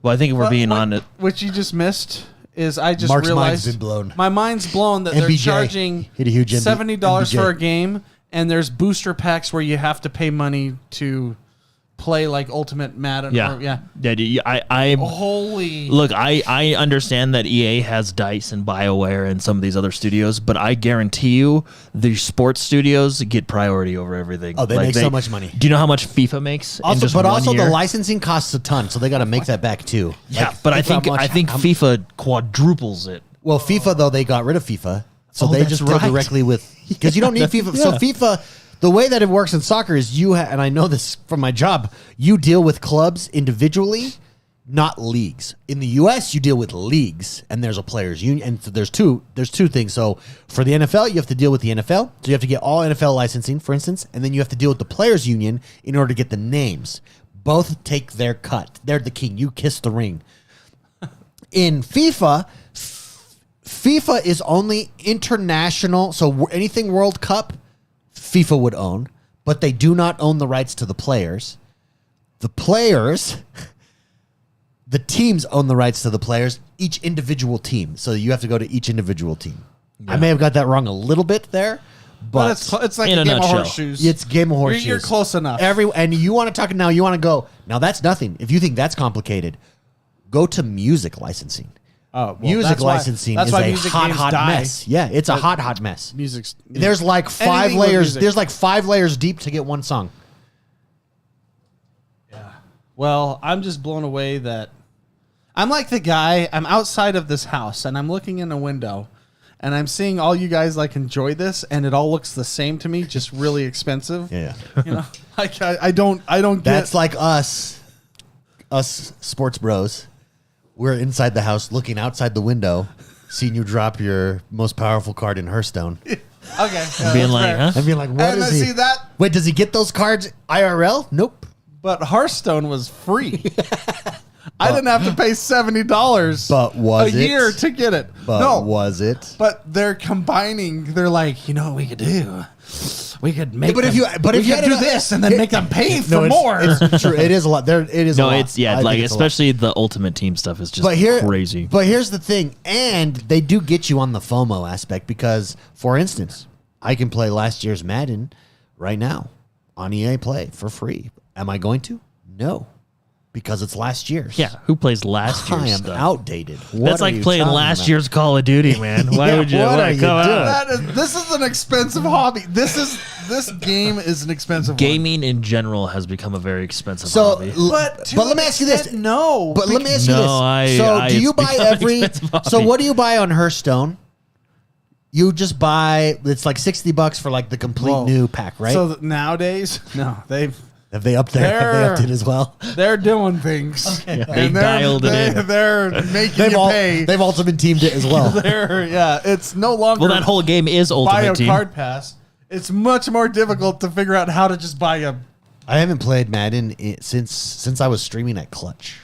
Well, I think if we're being on it. What you just missed is I just Mark's realized mind's been blown. my mind's blown that they're MBJ. charging Hit a huge $70 MBJ. for a game, and there's booster packs where you have to pay money to play like Ultimate Madden. Yeah. Or, yeah. Yeah, dude, I Holy. look, I understand that EA has DICE and BioWare and some of these other studios, but I guarantee you the sports studios get priority over everything. Oh, they make so much money. Do you know how much FIFA makes? in Also, just but one also year? the licensing costs a ton, so they got to make that back too. Yeah, Like, but I how think much- FIFA quadruples it. Well, FIFA though they got rid of FIFA, so Oh, they that's just deal right. directly with because you don't need FIFA. So FIFA, the way that it works in soccer is and I know this from my job, you deal with clubs individually, not leagues. In the U.S., you deal with leagues, and there's a players' union, and so there's two things. So for the NFL, you have to deal with the NFL, so you have to get all NFL licensing, for instance, and then you have to deal with the players' union in order to get the names. Both take their cut. They're the king. You kiss the ring. In FIFA is only international, so anything World Cup, FIFA would own, but they do not own the rights to the players. The teams own the rights to the players, each individual team. So you have to go to each individual team. I may have got that wrong a little bit there, but It's like in a a game nutshell. of horseshoes. it's game of horseshoes. You're close enough. And you want to talk now, you want to go, now that's nothing. If you think that's complicated, go to music licensing. Oh, well, Music that's why- licensing that's is why a music hot, games hot die. mess. Yeah, it's a hot mess. Music's There's like five Anything with layers. music. There's like 5 layers deep to get one song. Well, I'm just blown away that I'm like the guy. I'm outside of this house and I'm looking in a window, and I'm seeing all you guys like enjoy this, and it all looks the same to me, just really expensive. Yeah. You know, like I don't get. That's like us sports bros. We're inside the house looking outside the window, seeing you drop your most powerful card in Hearthstone. okay. Yeah, Being that's like, fair. huh? And being like, what And is I he? see that, Wait, does he get those cards IRL? Nope. but Hearthstone was free. I didn't have to pay $70, But was a it? year to get it. But no, was it? but they're combining. They're like, you know what we could do? We could make. But if them- you- but if we you could had do it- this and then make them pay for No, more. it's true. It is a lot. There, it is. a No, lot. it's yeah, I like think it's a lot. especially the Ultimate Team stuff is just crazy. But here's the thing, and they do get you on the FOMO aspect because, for instance, I can play last year's Madden right now on EA Play for free. Am I going to? No, because it's last year's. Yeah, who plays last year's I am stuff? outdated. What That's are like you playing talking last about? year's Call of Duty, man. Why Yeah, would you what want are to you come doing? out? This is an expensive hobby. This game is an expensive one. Gaming in general has become a very expensive So, hobby. But let me ask you this. No, But let me ask you No, this. I- do you it's buy become an every? expensive hobby. So what do you buy on Hearthstone? You just buy. It's like $60 for like the complete Whoa. new pack, right? So nowadays, no, have they upped there? Have they upped it as well? they're doing things. Yeah, And they dialed it in. They're making you pay. They've ultimate teamed it as well. It's no longer Well, that whole game is buy Ultimate a Team. card pass. It's much more difficult to figure out how to just buy a. I haven't played Madden since I was streaming at Clutch.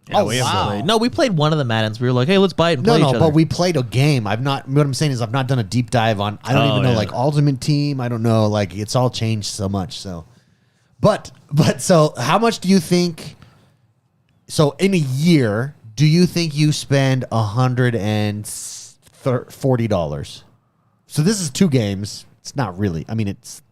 Yeah, Oh, we haven't wow. played. No, we played one of the Maddens. We were like, hey, let's buy it and play each other. But we played a game. I've not. What I'm saying is, I've not done a deep dive on. I don't Oh, even know yeah. like Ultimate Team. I don't know. Like it's all changed so much. So, but so how much do you think? So in a year, do you think you spend $140? So this is 2 games. It's not really. I mean, it's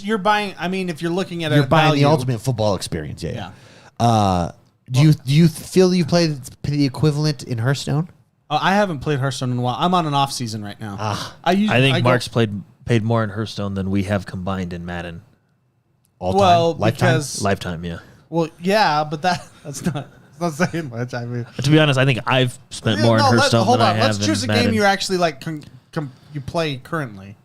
You're buying. I mean, if you're looking at you're a buying value, the ultimate football experience. Yeah. Yeah. Do you feel you play the equivalent in Hearthstone? I haven't played Hearthstone in a while. I'm on an off season right now. I think go- Mark's paid more in Hearthstone than we have combined in Madden. All Well, time, lifetime. because Lifetime, yeah. well, yeah, but that's not saying much. I mean, But to be honest, I think I've spent more in Hearthstone hold than on. I have Let's choose a in game Madden. you actually like. You play currently.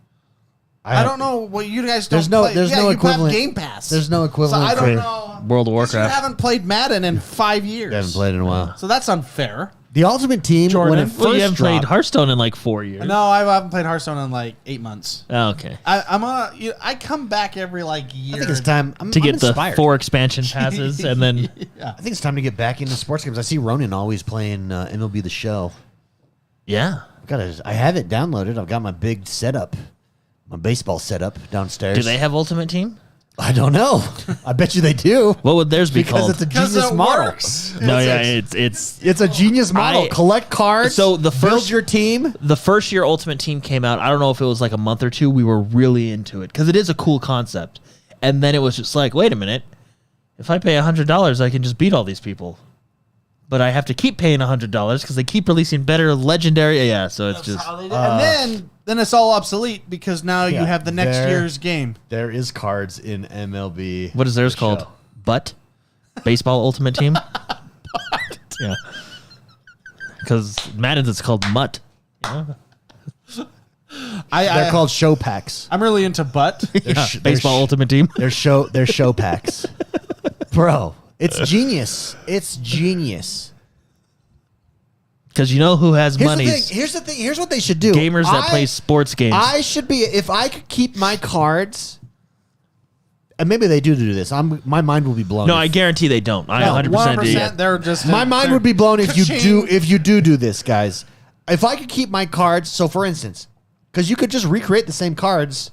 I don't know what you guys don't. There's no- play. there's yeah, no you equivalent- Have Game Pass. There's no So equivalent. I for- don't know. World of 'Cause You Warcraft. haven't played Madden in 5 years. You haven't played in a while. So that's unfair. The Ultimate Team Jordan. when it first Well, you haven't played dropped, Hearthstone in like 4 years. No, I haven't played Hearthstone in like 8 months. Oh, okay. I come back every like year. I think it's time To get the inspired. 4 expansion passes and then Yeah. I think it's time to get back into sports games. I see Ronan always playing MLB The Show. yeah. I have it downloaded. I've got my big setup, my baseball setup downstairs. Do they have Ultimate Team? I don't know. I bet you they do. What would theirs be Because called? it's a genius model. Works. No, yeah, it's It's a genius model. Collect cards. So the build first- your team. the first year Ultimate Team came out. I don't know if it was like a month or two. We were really into it because it is a cool concept. And then it was just like, wait a minute, if I pay $100, I can just beat all these people. But I have to keep paying $100 because they keep releasing better legendary. Yeah, so it's just. And then it's all obsolete because now you have the next year's game. There is cards in MLB. What is theirs called? Butt? Baseball Ultimate Team? Yeah. Because Madden's it's called Mutt. Yeah. They're called show packs. I'm really into butt. Baseball Ultimate Team. They're show packs. Bro, it's genius. It's genius. Because you know who has money? Here's the thing. Here's what they should do. Gamers that play sports games. I should be, if I could keep my cards, and maybe they do this. My mind will be blown. No, I guarantee they don't. I 100% do. They're just My mind would be blown if you Ka-ching. do this, guys. If I could keep my cards, so for instance, because you could just recreate the same cards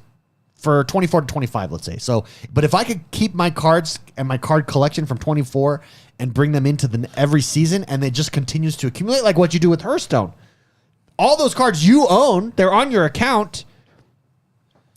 for 24 to 25, let's say. So, but if I could keep my cards and my card collection from 24 and bring them into every season, and it just continues to accumulate, like what you do with Hearthstone. All those cards you own, they're on your account.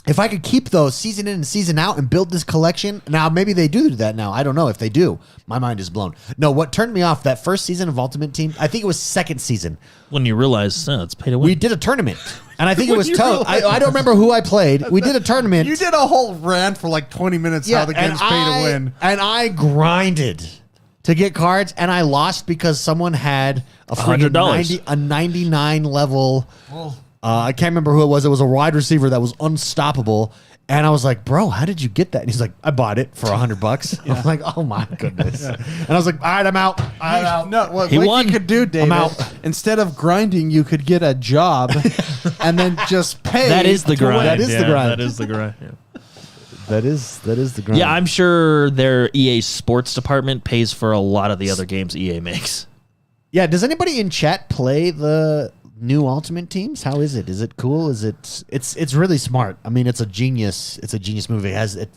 If I could keep those season in and season out and build this collection, now maybe they do that now. I don't know if they do. My mind is blown. No, what turned me off that first season of Ultimate Team, I think it was second season. When you realize, it's pay to win. We did a tournament, and I think it was Toad. I don't remember who I played. We did a tournament. You did a whole rant for like 20 minutes how the game's pay to win. And I grinded to get cards, and I lost because someone had a freaking 99 level. I can't remember who it was. It was a wide receiver that was unstoppable. And I was like, bro, how did you get that? And he's like, I bought it for $100. I'm like, oh my goodness. And I was like, all right, I'm out. I'm out. No, what He won. you could do, David, I'm out. instead of grinding, you could get a job and then just pay. That is the to win. grind. That is the grind. That is the grind. Yeah. That is the grind. Yeah, I'm sure their EA sports department pays for a lot of the other games EA makes. Yeah, does anybody in chat play the new Ultimate Teams? How is it? Is it cool? Is it? It's really smart. I mean, it's a genius movie. It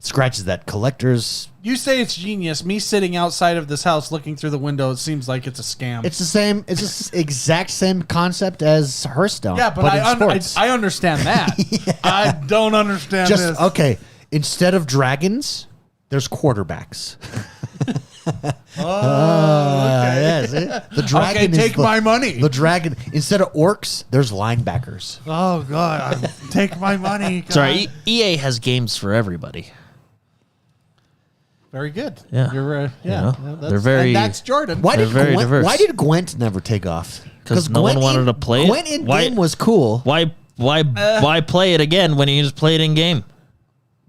scratches that collector's. You say it's genius. Me sitting outside of this house looking through the window, it seems like it's a scam. It's the same. It's the exact same concept as Hearthstone. Yeah, but I understand that. Yeah. I don't understand this. Okay, instead of dragons, there's quarterbacks. Okay. The dragon is take my money. The dragon, instead of orcs, there's linebackers. Oh God, take my money. God. Sorry, EA has games for everybody. Very good. Yeah. You're Yeah, yeah, they're very. and that's Jordan. Why They're did very Gwent, diverse. why did Gwent never take off? 'Cause no one wanted to play it? Gwent in Why- game was cool. Why play it again when you can just play it in game?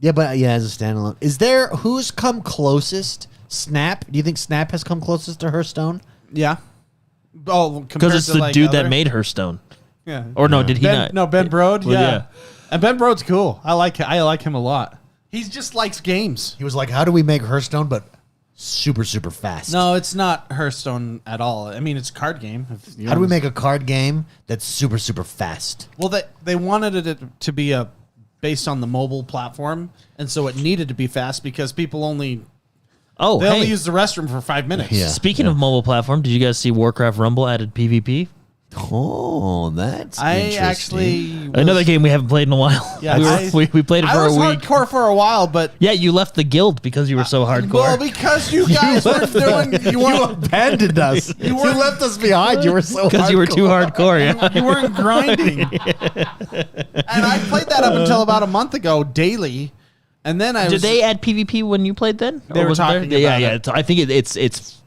Yeah, but as a standalone, who's come closest? Snap? Do you think Snap has come closest to Hearthstone? Yeah. Oh, Because it's the dude that made Hearthstone. Yeah. Or no, did he not? No, Ben Brode. Well, yeah. yeah. And Ben Brode's cool. I like him a lot. He just likes games. He was like, "How do we make Hearthstone but super fast?" No, it's not Hearthstone at all. I mean, it's a card game. How do we make a card game that's super fast? Well, they wanted it to be based on the mobile platform, and so it needed to be fast because people only use the restroom for 5 minutes. Yeah. Speaking of mobile platform, did you guys see Warcraft Rumble added PvP? Oh, that's I interesting. actually Another game we haven't played in a while. Yeah, we played it for I was a week. hardcore for a while, but Yeah, you left the guild because you were so hardcore. well, because you guys weren't doing You abandoned us. you left us behind. You were so Because you were too hardcore, yeah. you weren't grinding. And I played that up until about a month ago daily, and then Did they add PvP when you played then? They Or were was it talking there? about Yeah. it. I think it's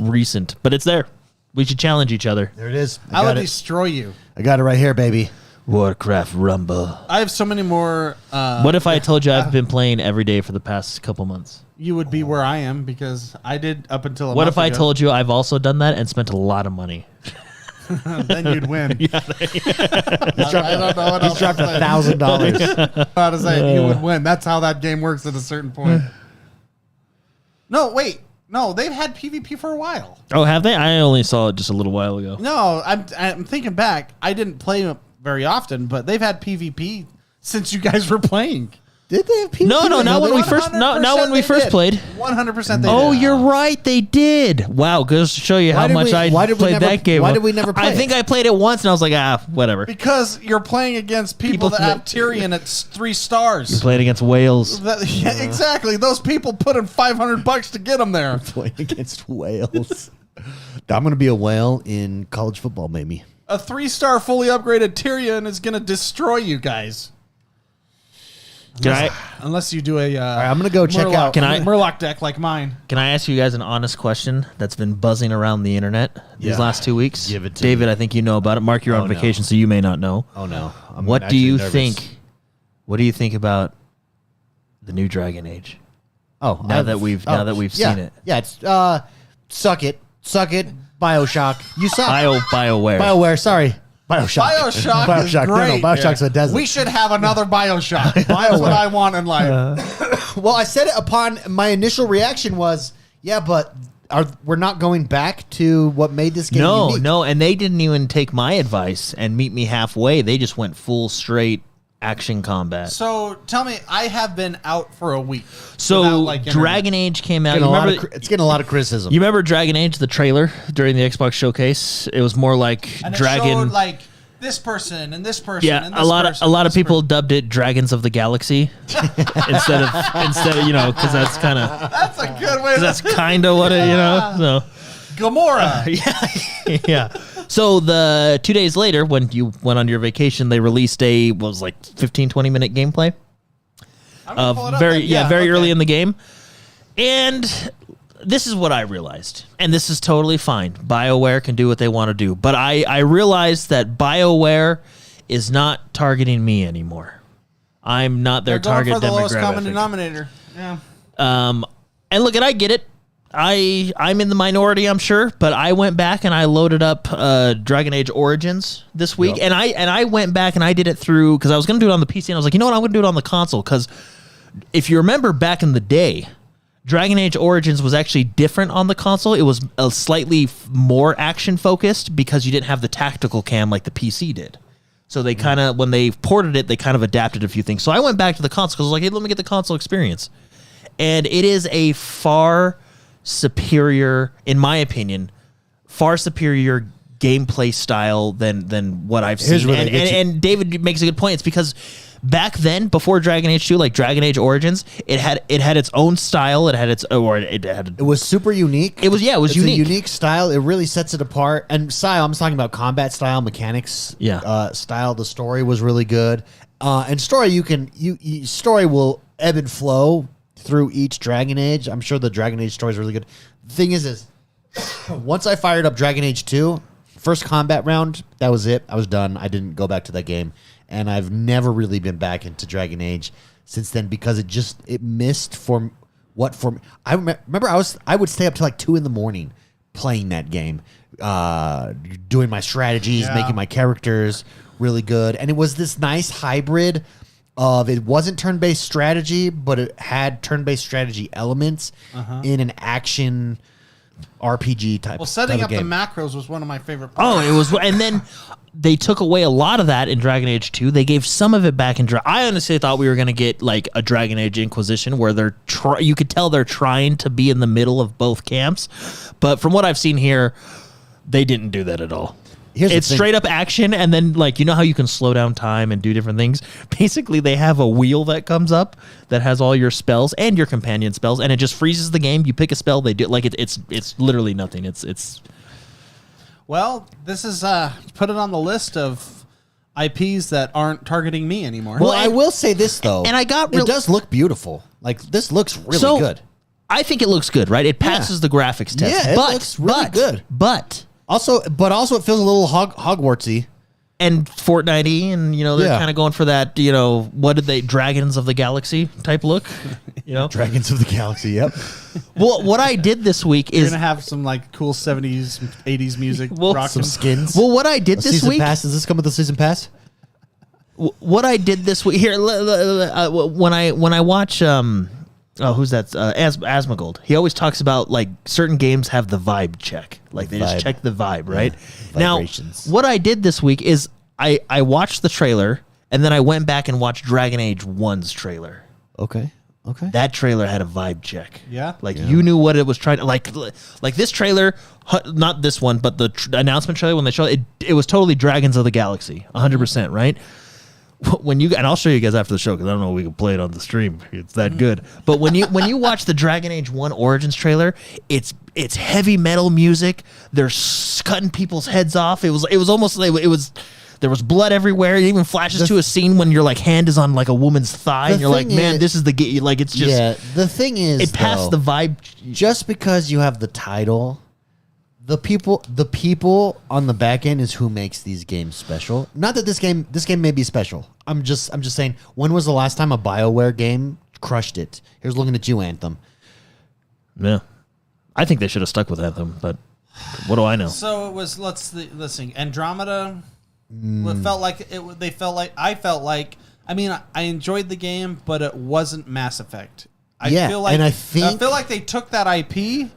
recent, but it's there. We should challenge each other. There it is. I would destroy you. I got it right here, baby. Warcraft Rumble. I have so many more. What if I told you I've been playing every day for the past couple months? You would be where I am because I did up until. What if I told you I've also done that and spent a lot of money? then you'd win. He's dropped $1,000. How to say you would win? That's how that game works at a certain point. No, wait. No, they've had PvP for a while. Oh, have they? I only saw it just a little while ago. No, I'm thinking back. I didn't play it very often, but they've had PvP since you guys were playing. Did they have people? No, not when we first. Not when we first played. 100% they did. Oh, you're right. They did. Wow, goes to show you how much I played that game. Why did we never play I think I played it once, and I was like, whatever. Because you're playing against people that have Tyrion at 3 stars. You're playing against whales. Yeah, exactly. Those people put in $500 to get them there. Playing against whales. I'm going to be a whale in college football, maybe. A 3-star fully upgraded Tyrion is going to destroy you guys. Unless you do a I'm going to go check out. Murloc deck like mine. Can I ask you guys an honest question that's been buzzing around the internet these last 2 weeks? Give it to David, me. I think you know about it. Mark, you're on vacation, so you may not know. Oh, no. What do you think? What do you think about the new Dragon Age? Oh, now that we've seen it. Yeah, it's suck it, BioShock. You suck. BioWare. Sorry. BioShock Is great. No, BioShock's Bethesda. We should have another BioShock. That's what I want in life. Well, I said it upon my initial reaction was, yeah, but we're not going back to what made this game unique. No, and they didn't even take my advice and meet me halfway. They just went full straight action combat. So tell me, I have been out for a week. So Dragon Age came out. It's getting a lot of criticism. You remember Dragon Age, the trailer during the Xbox showcase? It was more like and Dragon. It showed like this person and this person. Yeah, and this a lot of people dubbed it Dragons of the Galaxy instead of because that's kind of that's a good way. That's kind of what it So Gamora. Yeah. So the 2 days later, when you went on your vacation, they released 15-20 minute gameplay very early in the game. And this is what I realized, and this is totally fine. BioWare can do what they want to do, but I realized that BioWare is not targeting me anymore. I'm not their target demographic. They're going for the lowest common denominator. Yeah. And look, I get it. I'm in the minority, I'm sure, but I went back and I loaded up Dragon Age Origins this week, and I went back and I did it through because I was going to do it on the PC, and I was like, you know what, I'm going to do it on the console because if you remember back in the day, Dragon Age Origins was actually different on the console. It was a slightly more action focused because you didn't have the tactical cam like the PC did. So they kind of, when they ported it, they kind of adapted a few things. So I went back to the console because I was like, hey, let me get the console experience. And it is a far superior, in my opinion, gameplay style than what I've seen. And David makes a good point. It's because back then, before Dragon Age 2, like Dragon Age Origins, it had its own style. It was super unique. It was unique. A unique style. It really sets it apart. And style, I'm talking about combat style, mechanics. Yeah. Style. The story was really good. And story, story will ebb and flow through each Dragon Age. I'm sure the Dragon Age story is really good. The thing is once I fired up Dragon Age 2, first combat round, that was it. I was done. I didn't go back to that game. And I've never really been back into Dragon Age since then because it missed for what for me. I remember I would stay up till like 2 a.m. playing that game, doing my strategies, making my characters really good. And it was this nice hybrid of, it wasn't turn-based strategy, but it had turn-based strategy elements in an action RPG type. Well, setting type up of the game. macros was one of my favorite parts. Oh, it was, and then they took away a lot of that in Dragon Age 2. They gave some of it back in I honestly thought we were going to get like a Dragon Age Inquisition where you could tell they're trying to be in the middle of both camps. But from what I've seen here, they didn't do that at all. It's straight up action, and then like you know how you can slow down time and do different things. Basically, they have a wheel that comes up that has all your spells and your companion spells, and it just freezes the game. You pick a spell, they do like it's literally nothing. It's. Well, this is put it on the list of IPs that aren't targeting me anymore. Well, I will say this though, and it does look beautiful. Like this looks really good. I think it looks good, right? It passes the graphics test. Yeah, it looks really good. But also it feels a little Hogwartsy and Fortnite-y, and they're kind of going for that. What did they Dragons of the Galaxy type look? Dragons of the Galaxy. Yep. Well, what I did this week is you're gonna have some like cool 70s, 80s music, some skins. Well, what I did this week. Pass. Does this come with the season pass? What I did this week here when I watch who's that? Asmongold. He always talks about like certain games have the vibe check. Like they just check the vibe, right? Now, what I did this week is I watched the trailer and then I went back and watched Dragon Age 1's trailer. Okay. That trailer had a vibe check. Yeah? Like you knew what it was trying to like this trailer, not this one, but the announcement trailer when they showed it, it was totally Dragons of the Galaxy, 100%, right? When you and I'll show you guys after the show because I don't know if we can play it on the stream. It's that good. But when you watch the Dragon Age 1 Origins trailer, it's heavy metal music. They're cutting people's heads off. It was almost like there was blood everywhere. It even flashes to a scene when your like hand is on like a woman's thigh, and you're like, man, this is the like it's just The thing is, it passed the vibe. Just because you have the title, the people on the back end is who makes these games special. Not that this game may be special. I'm just saying, when was the last time a BioWare game crushed it? Here's looking at you, Anthem. Yeah, I think they should have stuck with Anthem, but what do I know? So it was let's see, Andromeda. It felt like it. They felt like I felt like. I mean, I enjoyed the game, but it wasn't Mass Effect. I feel like they took that IP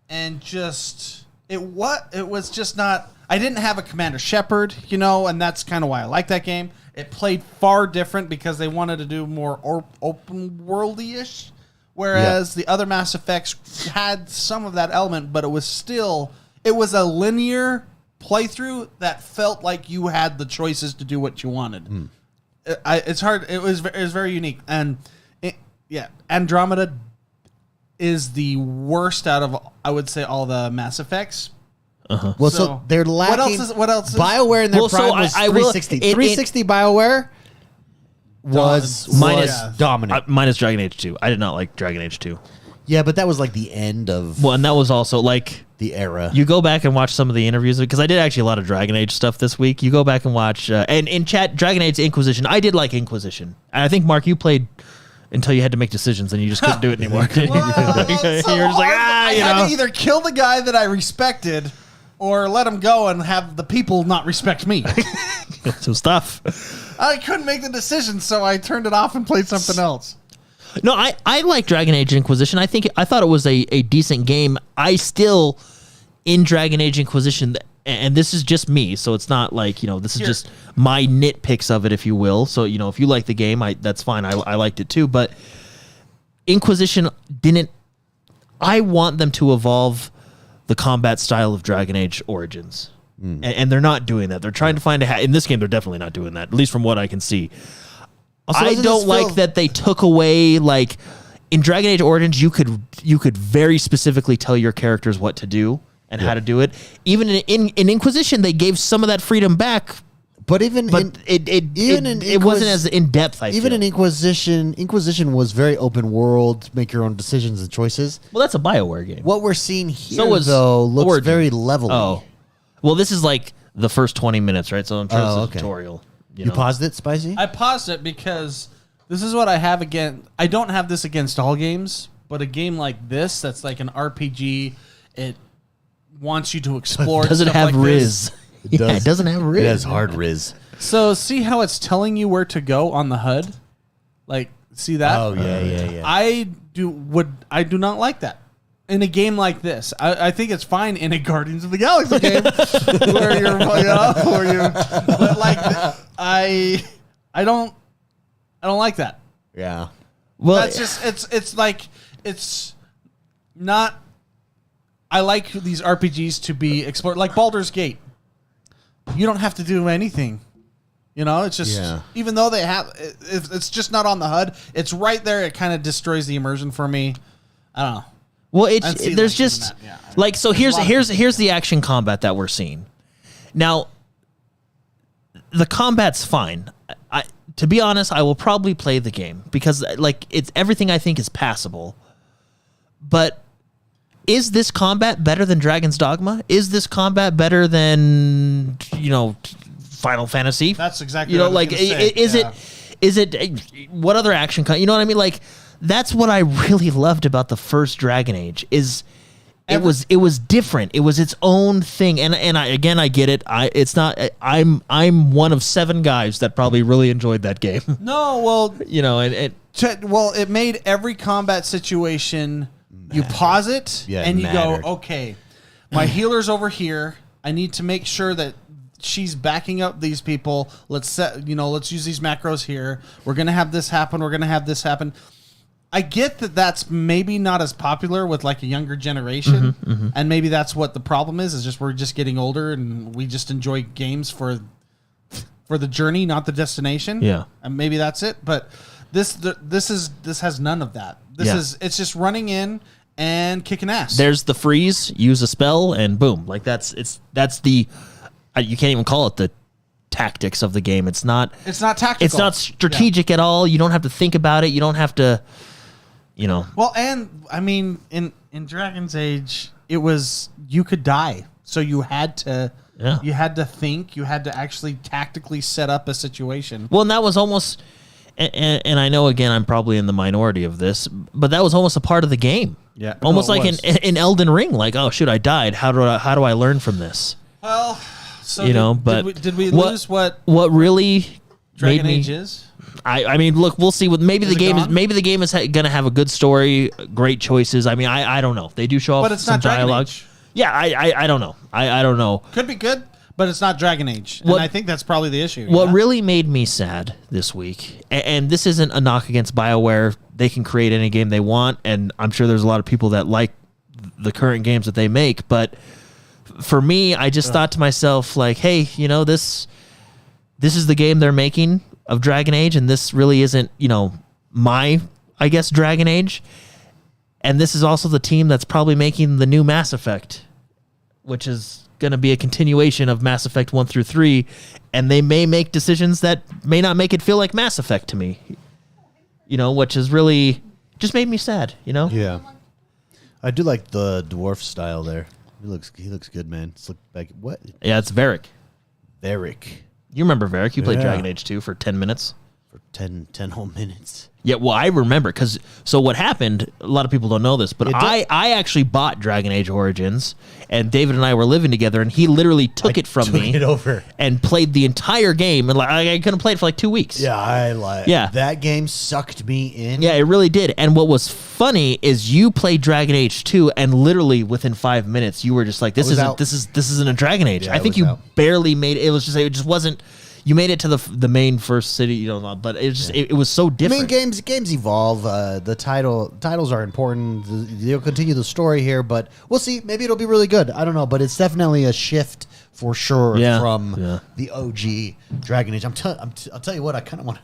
and just it was just not. I didn't have a Commander Shepard, and that's kind of why I like that game. It played far different because they wanted to do more open worldy-ish, whereas the other Mass Effects had some of that element, but it was a linear playthrough that felt like you had the choices to do what you wanted. It's hard. It was very unique, and Andromeda is the worst out of, I would say, all the Mass Effects. Well, so they're lacking. What else is BioWare in their prime was 360. 360 BioWare was dominant. Minus Dragon Age 2. I did not like Dragon Age 2. Yeah, but that was like the end of and that was also like the era. You go back and watch some of the interviews because I did actually a lot of Dragon Age stuff this week. You go back and watch and in chat Dragon Age Inquisition. I did like Inquisition. And I think Mark, you played until you had to make decisions and you just couldn't do it anymore. You're just like I had to either kill the guy that I respected or let him go and have the people not respect me. Some stuff. I couldn't make the decision, so I turned it off and played something else. No, I like Dragon Age Inquisition. I thought it was a decent game. I still, in Dragon Age Inquisition, and this is just me, so it's not like, this is just my nitpicks of it, if you will. So, if you like the game, that's fine. I liked it too. But Inquisition I want them to evolve the combat style of Dragon Age Origins. And they're not doing that. They're trying to find in this game, they're definitely not doing that, at least from what I can see. Also, I don't like that they took away, like, in Dragon Age Origins, you could very specifically tell your characters what to do and how to do it. Even in Inquisition, they gave some of that freedom back. But it wasn't as in depth. Even in Inquisition was very open world, make your own decisions and choices. Well, that's a BioWare game. What we're seeing here, looks Origin. very levelly. Oh, well, this is like the first 20 minutes, right? So I'm sure it's a tutorial. You paused it, Spicy? I paused it because this is what I have again. I don't have this against all games, but a game like this that's like an RPG, it wants you to explore. Does it have Riz? It doesn't have Riz. It has hard Riz. So see how it's telling you where to go on the HUD? Like, see that? Oh, yeah. I do not like that. In a game like this, I think it's fine in a Guardians of the Galaxy game but like I don't like that. Yeah. Well, that's just it's not. I like these RPGs to be explored, like Baldur's Gate. You don't have to do anything. It's just even though they have, it's just not on the HUD. It's right there. It kind of destroys the immersion for me. I don't know. Well, there's just like so. Here's the action combat that we're seeing. Now, the combat's fine. To be honest, I will probably play the game because like it's everything I think is passable. But is this combat better than Dragon's Dogma? Is this combat better than Final Fantasy? That's exactly what I was gonna say. Is it what other action? You know what I mean? Like. That's what I really loved about the first Dragon Age is it was different. It was its own thing. And I get it. I'm one of 7 guys that probably really enjoyed that game. No, well, it made every combat situation you pause it and you go, okay, my healer's over here. I need to make sure that she's backing up these people. Let's use these macros here. We're gonna have this happen. We're gonna have this happen. I get that that's maybe not as popular with like a younger generation, and maybe that's what the problem is just we're just getting older and we just enjoy games for the journey, not the destination. Yeah, and maybe that's it. But this has none of that. It's just running in and kicking ass. There's the freeze, use a spell, and boom. Like that's the you can't even call it the tactics of the game. It's not tactical. It's not strategic at all. You don't have to think about it. You don't have to, Well, and I mean, in Dragon's Age, it was you could die, so you had to. Yeah. You had to think. You had to actually tactically set up a situation. Well, and that was almost, and I know again I'm probably in the minority of this, but that was almost a part of the game. Yeah, almost like in Elden Ring. Like, oh shoot, I died. How do I learn from this? Well, so did we lose what really Dragon made Age is? I mean, look, we'll see. Maybe the game is going to have a good story, great choices. I mean, I don't know. They do show off but it's some not Dragon dialogue. Age. Yeah, I don't know. I don't know. Could be good, but it's not Dragon Age, and I think that's probably the issue. What really made me sad this week, and this isn't a knock against BioWare. They can create any game they want, and I'm sure there's a lot of people that like the current games that they make. But for me, I just thought to myself, like, hey, this is the game they're making of Dragon Age, and this really isn't, my, I guess, Dragon Age. And this is also the team that's probably making the new Mass Effect, which is going to be a continuation of Mass Effect 1 through 3, and they may make decisions that may not make it feel like Mass Effect to me, which is really just made me sad, Yeah. I do like the dwarf style there. He looks good, man. Let's look back. What? Yeah, it's Varric. Varric. You remember Varric? You played Yeah. Dragon Age 2 for 10 minutes? For 10 whole minutes. Yeah, well, I remember because what happened, a lot of people don't know this, but I actually bought Dragon Age Origins, and David and I were living together, and he literally took it from me it over. and played the entire game, and I couldn't play it for like 2 weeks. Yeah, Yeah. that game sucked me in. Yeah, it really did. And what was funny is you played Dragon Age 2, and literally within 5 minutes, you were just like, this isn't a Dragon Age. Yeah, I think you barely made it. It just wasn't. You made it to the main first city, but it was so different. I mean, games evolve. The titles are important. They'll continue the story here, but we'll see. Maybe it'll be really good. I don't know, but it's definitely a shift for sure from the OG Dragon Age. I'll tell you what. I kind of want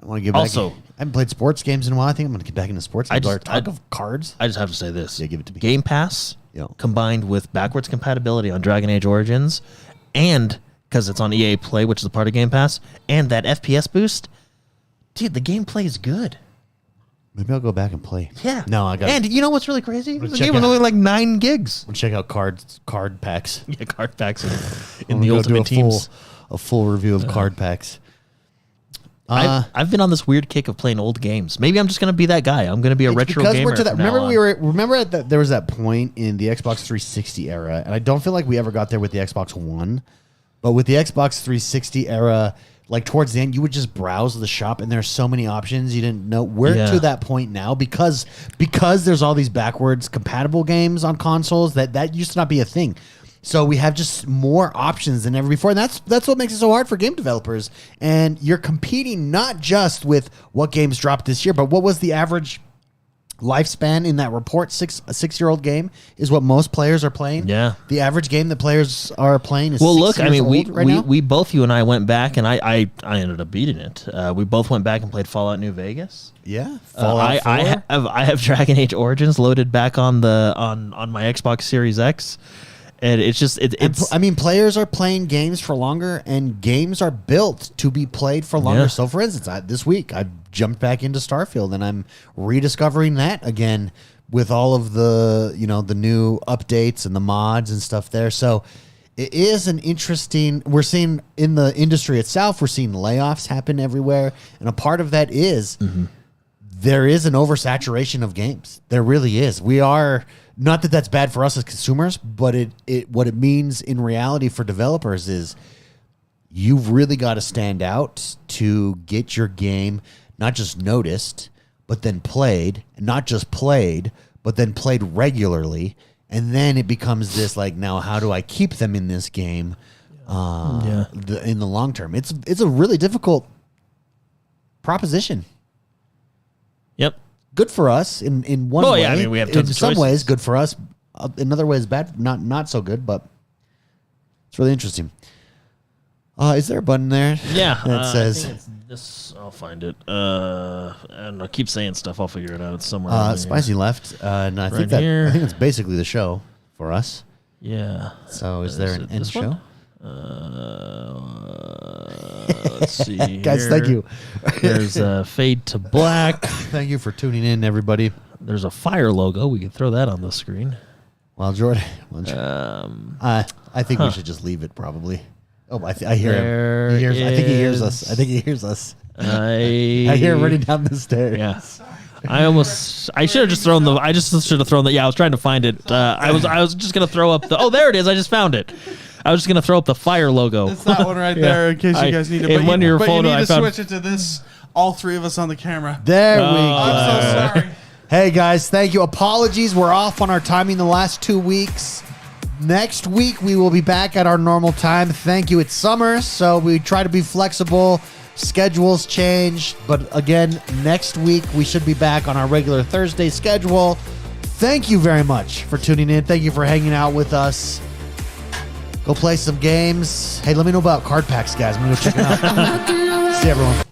to get back. Also, I haven't played sports games in a while. I think I'm going to get back into sports. Talk of cards. I just have to say this. Yeah, give it to me. Game Pass combined with backwards compatibility on Dragon Age Origins, and because it's on EA Play, which is a part of Game Pass, and that FPS boost, dude, the gameplay is good. Maybe I'll go back and play. Yeah. No, I got. And you know what's really crazy? The check game was out- only like 9 gigs. We'll check out card packs. Yeah, card packs in I'm the gonna go do Ultimate Teams. a full review of card packs. I've been on this weird kick of playing old games. Maybe I'm just going to be that guy. I'm going to be a retro gamer. Remember there was that point in the Xbox 360 era, and I don't feel like we ever got there with the Xbox One, but with the Xbox 360 era, like towards the end, you would just browse the shop, and there's so many options you didn't know. We're to that point now because there's all these backwards compatible games on consoles that used to not be a thing. So we have just more options than ever before. And that's what makes it so hard for game developers. And you're competing not just with what games dropped this year, but what was the average lifespan in that report. A 6-year-old game is what most players are playing. Yeah. The average game that players are playing is 6 look, years I mean, old right now. we both, you and I went back, and I ended up beating it. We both went back and played Fallout New Vegas. Yeah. Fallout 4. I have Dragon Age Origins loaded back on my Xbox Series X. And it's just I mean, players are playing games for longer, and games are built to be played for longer. Yeah. So, for instance, this week I jumped back into Starfield, and I'm rediscovering that again with all of the the new updates and the mods and stuff there. So, it is an interesting. We're seeing in the industry itself, we're seeing layoffs happen everywhere, and a part of that is there is an oversaturation of games. There really is. We are. Not that that's bad for us as consumers, but what it means in reality for developers is you've really got to stand out to get your game not just noticed, but then played, and not just played, but then played regularly. And then it becomes this like, now how do I keep them in this game in the long term. It's a really difficult proposition. Yep. Good for us in one Well, way. yeah, I mean, we have in tons of some choices. ways, good for us. In other ways, bad. Not so good, but it's really interesting. Is there a button there? Yeah. that says. I think it's this. I'll find it. I don't know. I keep saying stuff. I'll figure it out. It's somewhere. around here. Spicy left, and I think Right here. I think it's basically the show for us. Yeah. So, is there Is an it end this show? one? Let's see. Guys, here. thank you. There's a fade to black. Thank you for tuning in, everybody. There's a fire logo. We can throw that on the screen. Well, Jordan, I think we should just leave it. Probably. Oh, I hear him. I think he hears us. I think he hears us. I hear him running down the stairs. Yeah. I should have just thrown the. I just should have thrown the. Yeah, I was trying to find it. I was just gonna throw up the. Oh, there it is. I just found it. I was just gonna throw up the fire logo. It's that one right there in case you guys need it. in one of your but photo, you I need to found- switch it to this. All three of us on the camera. There we go. I'm so sorry. Hey guys, thank you. Apologies, we're off on our timing the last 2 weeks. Next week we will be back at our normal time. Thank you. It's summer, so we try to be flexible. Schedules change, but again, next week we should be back on our regular Thursday schedule. Thank you very much for tuning in. Thank you for hanging out with us. Go play some games. Hey, let me know about card packs, guys. I'm gonna go check it out. See everyone.